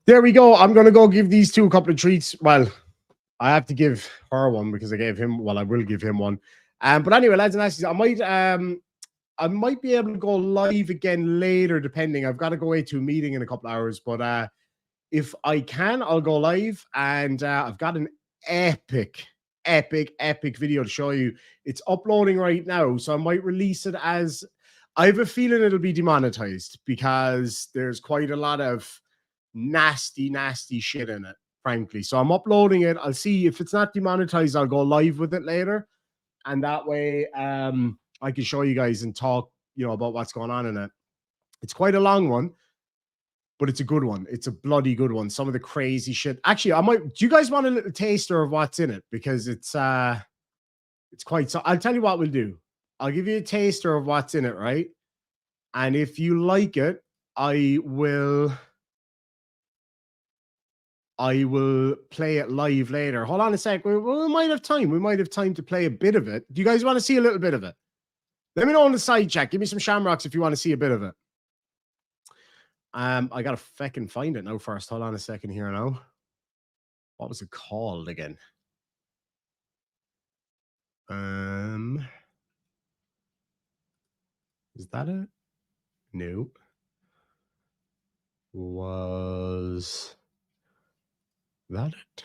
there we go. I'm going to go give these two a couple of treats. Well, I have to give her one because I gave him, well, I will give him one. But anyway, lads and lassies, I might be able to go live again later, depending. I've got to go away to a meeting in a couple of hours, but if I can, I'll go live. And I've got an epic video to show you. It's uploading right now, so I might release it as... I have a feeling it'll be demonetized because there's quite a lot of nasty shit in it, frankly. So I'm uploading it. I'll see if it's not demonetized. I'll go live with it later, and that way I can show you guys and talk, about what's going on in it. It's quite a long one, but it's a good one. It's a bloody good one. Some of the crazy shit. Actually, do you guys want a little taster of what's in it? Because it's quite... So I'll tell you what we'll do. I'll give you a taster of what's in it, right? And if you like it, I will play it live later. Hold on a sec. We might have time. We might have time to play a bit of it. Do you guys want to see a little bit of it? Let me know on the side chat. Give me some shamrocks if you want to see a bit of it. I gotta fucking find it now first. Hold on a second here now. What was it called again? Is that it? Nope. Was that it?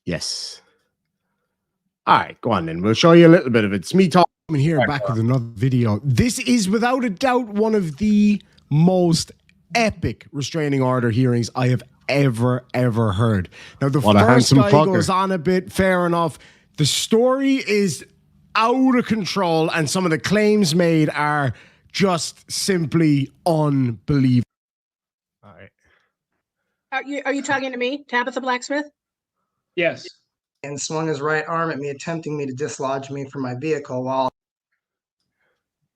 Yes. All right, go on then. We'll show you a little bit of it. It's me talking here, back with another video. This is without a doubt one of the most epic restraining order hearings I have ever heard. Now, the first guy goes on a bit, fair enough. The story is out of control, and some of the claims made are just simply unbelievable. All right. Are you talking to me, Tabitha Blacksmith? Yes. And swung his right arm at me, attempting me to dislodge me from my vehicle while...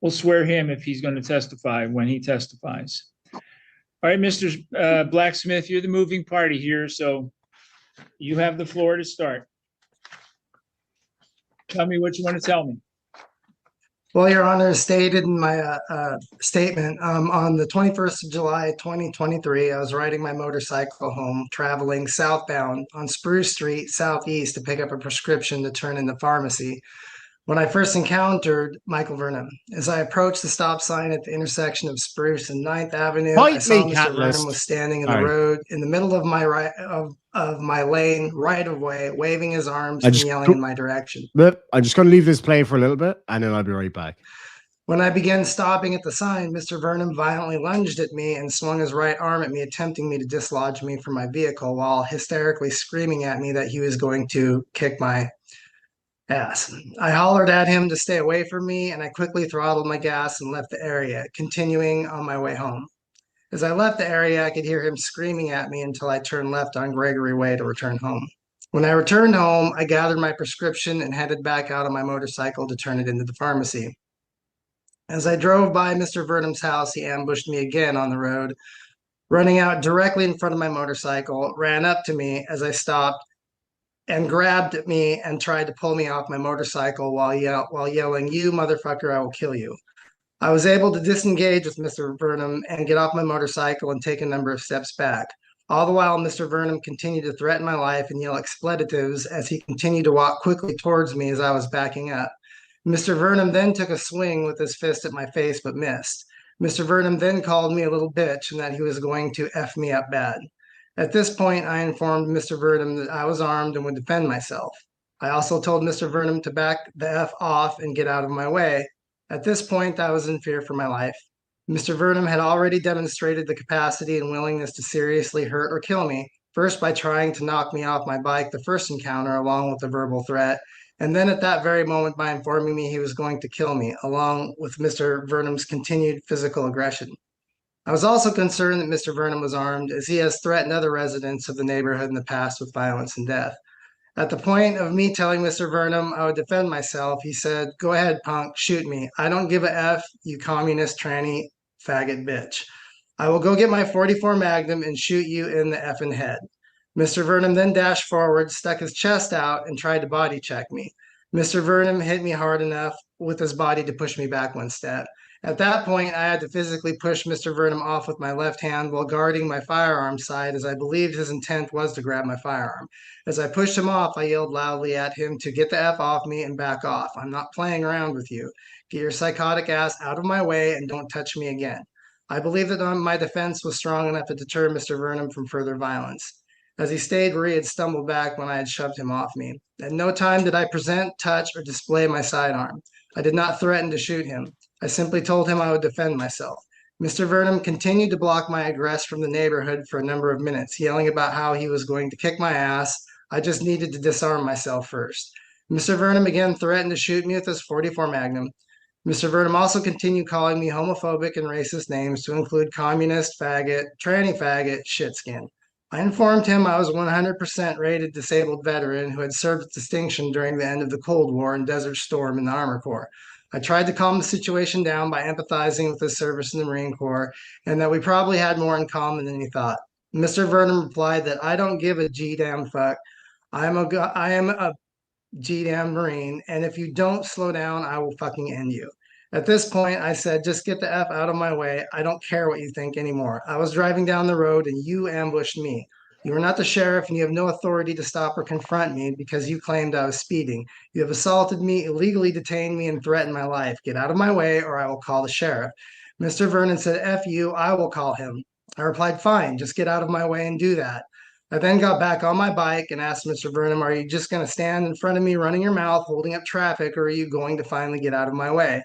We'll swear him if he's going to testify when he testifies. All right, Mr. Blacksmith, you're the moving party here, so you have the floor to start. Tell me what you want to tell me. Well, Your Honor, as stated in my statement, on the 21st of July, 2023, I was riding my motorcycle home, traveling southbound on Spruce Street Southeast to pick up a prescription to turn in the pharmacy. when I first encountered Michael Vernon. As I approached the stop sign at the intersection of Spruce and 9th Avenue, I saw Mr. Vernon was standing in the road in the middle of my of my lane right of way, waving his arms and yelling in my direction. I'm just going to leave this play for a little bit, and then I'll be right back. When I began stopping at the sign, Mr. Vernon violently lunged at me and swung his right arm at me, attempting me to dislodge me from my vehicle while hysterically screaming at me that he was going to kick my ass. I hollered at him to stay away from me, and I quickly throttled my gas and left the area, continuing on my way home. As I left the area, I could hear him screaming at me until I turned left on Gregory Way to return home. When I returned home, I gathered my prescription and headed back out on my motorcycle to turn it into the pharmacy. As I drove by Mr. Vernon's house, he ambushed me again on the road, running out directly in front of my motorcycle, ran up to me as I stopped, and grabbed at me and tried to pull me off my motorcycle while yelling, "You motherfucker, I will kill you." I was able to disengage with Mr. Vernon and get off my motorcycle and take a number of steps back. All the while, Mr. Vernon continued to threaten my life and yell expletives as he continued to walk quickly towards me as I was backing up. Mr. Vernon then took a swing with his fist at my face but missed. Mr. Vernon then called me a little bitch and that he was going to F me up bad. At this point, I informed Mr. Vernon that I was armed and would defend myself. I also told Mr. Vernon to back the F off and get out of my way. At this point, I was in fear for my life. Mr. Vernon had already demonstrated the capacity and willingness to seriously hurt or kill me, first by trying to knock me off my bike the first encounter along with a verbal threat, and then at that very moment by informing me he was going to kill me, along with Mr. Vernon's continued physical aggression. I was also concerned that Mr. Vernon was armed, as he has threatened other residents of the neighborhood in the past with violence and death. At the point of me telling Mr. Vernon I would defend myself, he said, "Go ahead, punk, shoot me. I don't give a F, you communist, tranny, faggot bitch. I will go get my .44 Magnum and shoot you in the effing head." Mr. Vernon then dashed forward, stuck his chest out, and tried to body check me. Mr. Vernon hit me hard enough with his body to push me back one step. At that point, I had to physically push Mr. Vernon off with my left hand while guarding my firearm side, as I believed his intent was to grab my firearm. As I pushed him off, I yelled loudly at him to get the F off me and back off. "I'm not playing around with you. Get your psychotic ass out of my way and don't touch me again." I believe that my defense was strong enough to deter Mr. Vernon from further violence, as he stayed where he had stumbled back when I had shoved him off me. At no time did I present, touch, or display my sidearm. I did not threaten to shoot him. I simply told him I would defend myself. Mr. Vernon continued to block my egress from the neighborhood for a number of minutes, yelling about how he was going to kick my ass. I just needed to disarm myself first. Mr. Vernon again threatened to shoot me with his .44 Magnum. Mr. Vernon also continued calling me homophobic and racist names to include communist, faggot, tranny faggot, shitskin. I informed him I was 100% rated disabled veteran who had served with distinction during the end of the Cold War and Desert Storm in the Armor Corps. I tried to calm the situation down by empathizing with his service in the Marine Corps and that we probably had more in common than he thought. Mr. Vernon replied that I don't give a G-damn fuck. I am a G-damn Marine, and if you don't slow down, I will fucking end you. At this point, I said, "Just get the F out of my way. I don't care what you think anymore. I was driving down the road and you ambushed me. You are not the sheriff and you have no authority to stop or confront me because you claimed I was speeding. You have assaulted me, illegally detained me, and threatened my life. Get out of my way or I will call the sheriff." Mr. Vernon said, "F you, I will call him." I replied, "Fine, just get out of my way and do that." I then got back on my bike and asked Mr. Vernon, "Are you just going to stand in front of me running your mouth, holding up traffic, or are you going to finally get out of my way?"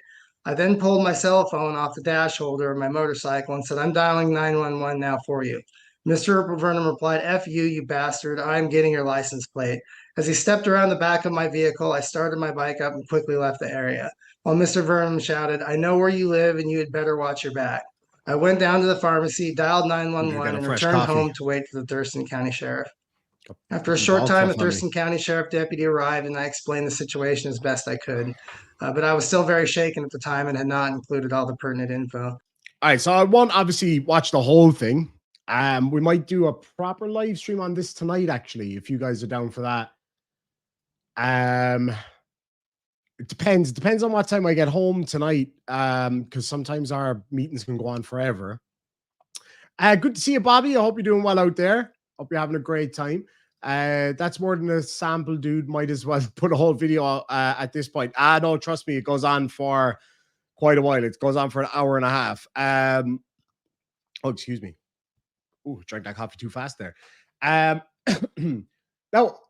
I then pulled my cell phone off the dash holder of my motorcycle and said, "I'm dialing 911 now for you." Mr. Vernon replied, "F you, you bastard. I'm getting your license plate." As he stepped around the back of my vehicle, I started my bike up and quickly left the area, while Mr. Vernon shouted, "I know where you live and you had better watch your back." I went down to the pharmacy, dialed 911, and returned home to wait for the Thurston County Sheriff. After a short time, a Thurston County Sheriff deputy arrived and I explained the situation as best I could. But I was still very shaken at the time and had not included all the pertinent info. All right, so I won't obviously watch the whole thing. We might do a proper live stream on this tonight, actually, if you guys are down for that. It depends. It depends on what time I get home tonight, because sometimes our meetings can go on forever. Good to see you, Bobby. I hope you're doing well out there. Hope you're having a great time. That's more than a sample, dude. Might as well put a whole video at this point. No, trust me, it goes on for quite a while. It goes on for an hour and a half. Oh, excuse me. Ooh, drank that coffee too fast there. Now,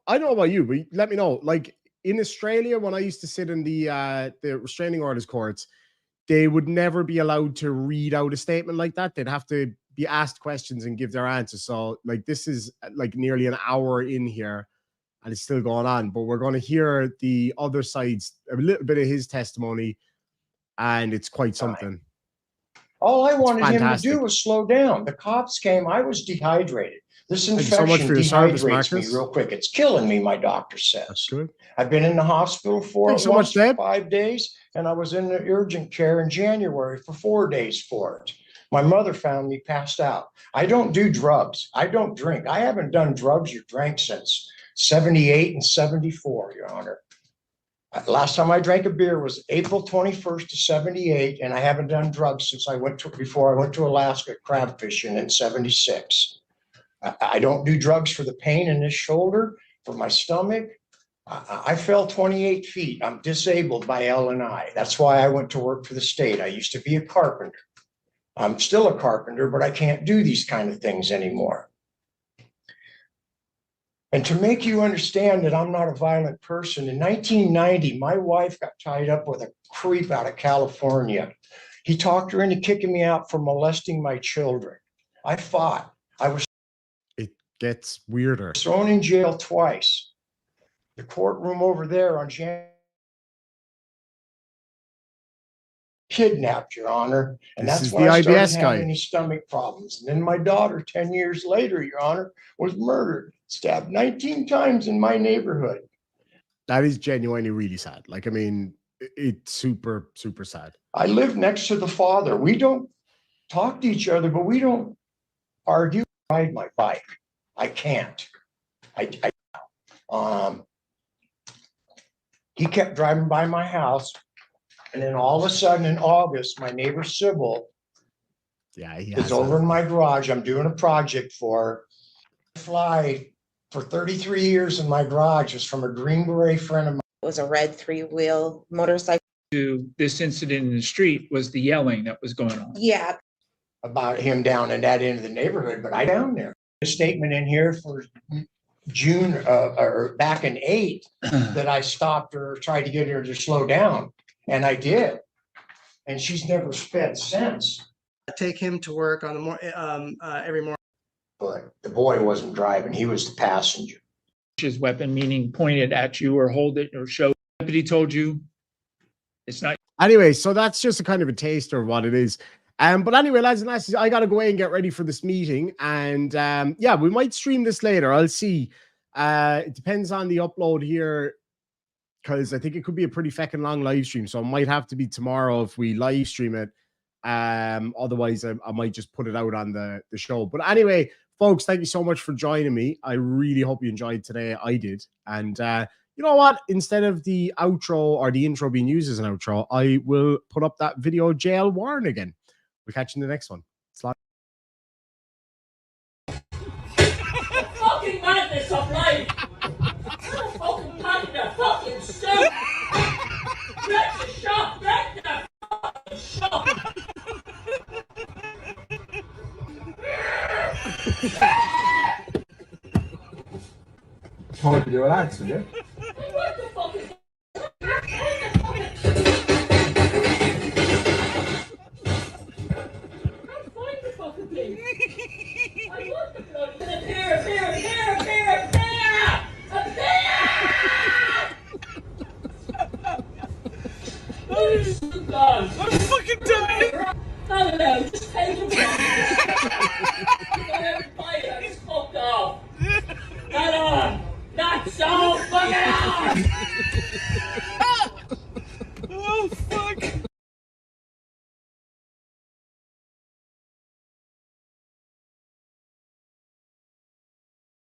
I don't know about you, but let me know. Like in Australia, when I used to sit in the restraining orders courts, they would never be allowed to read out a statement like that. They'd have to be asked questions and give their answers. So like this is like nearly an hour in here and it's still going on, but we're going to hear the other side's, a little bit of his testimony, and it's quite something. All I wanted him to do was slow down. The cops came. I was dehydrated. This infection dehydrates me real quick. It's killing me, my doctor says. That's good. I've been in the hospital for 5 days, and I was in the urgent care in January for 4 days for it. My mother found me passed out. I don't do drugs. I don't drink. I haven't done drugs or drank since 78 and 74, Your Honor. Last time I drank a beer was April 21st of 78, and I haven't done drugs since before I went to Alaska crab fishing in 76. I don't do drugs for the pain in this shoulder, for my stomach. I fell 28 feet. I'm disabled by L&I. That's why I went to work for the state. I used to be a carpenter. I'm still a carpenter, but I can't do these kind of things anymore. And to make you understand that I'm not a violent person, in 1990, my wife got tied up with a creep out of California. He talked her into kicking me out for molesting my children. I fought. It gets weirder. Thrown in jail twice. The courtroom over there on January. Kidnapped, Your Honor, and that's when I started having any stomach problems. And then my daughter, 10 years later, Your Honor, was murdered, stabbed 19 times in my neighborhood. That is genuinely really sad. Like, I mean, it's super, super sad. I live next to the father. We don't talk to each other, but we don't argue. Ride my bike. I can't. He kept driving by my house. And then all of a sudden in August, my neighbor Sybil is over in my garage. I'm doing a project for her. I fly for 33 years in my garage is from a Green Beret friend of mine. It was a red 3-wheel motorcycle. To this incident in the street was the yelling that was going on. Yeah. About him down in that end of the neighborhood, but I down there. A statement in here for June or back in 8 that I stopped her or tried to get her to slow down. And I did, and she's never sped since. I take him to work on every morning. But the boy wasn't driving; he was the passenger. His weapon, meaning pointed at you or hold it or show. The deputy told you it's not. Anyway, so that's just a kind of a taster of what it is. But anyway, lads and lasses, I gotta go away and get ready for this meeting, and yeah, we might stream this later. I'll see. It depends on the upload here, because I think it could be a pretty feckin' long live stream. So it might have to be tomorrow if we live stream it. Otherwise, I might just put it out on the show. But anyway, folks, thank you so much for joining me. I really hope you enjoyed today. I did. And you know what? Instead of the outro or the intro being used as an outro, I will put up that video jail warrant again. We'll catch you in the next one. The fucking madness of life! Fucking packing the fucking soup! Get the shop! Get the fucking shop! Told you to do an accent, yeah? What the fuck is find the fucking thing! I want the bloody a I'm fucking dying! No, just take him It's fucked off! Not on! Not so fucking on!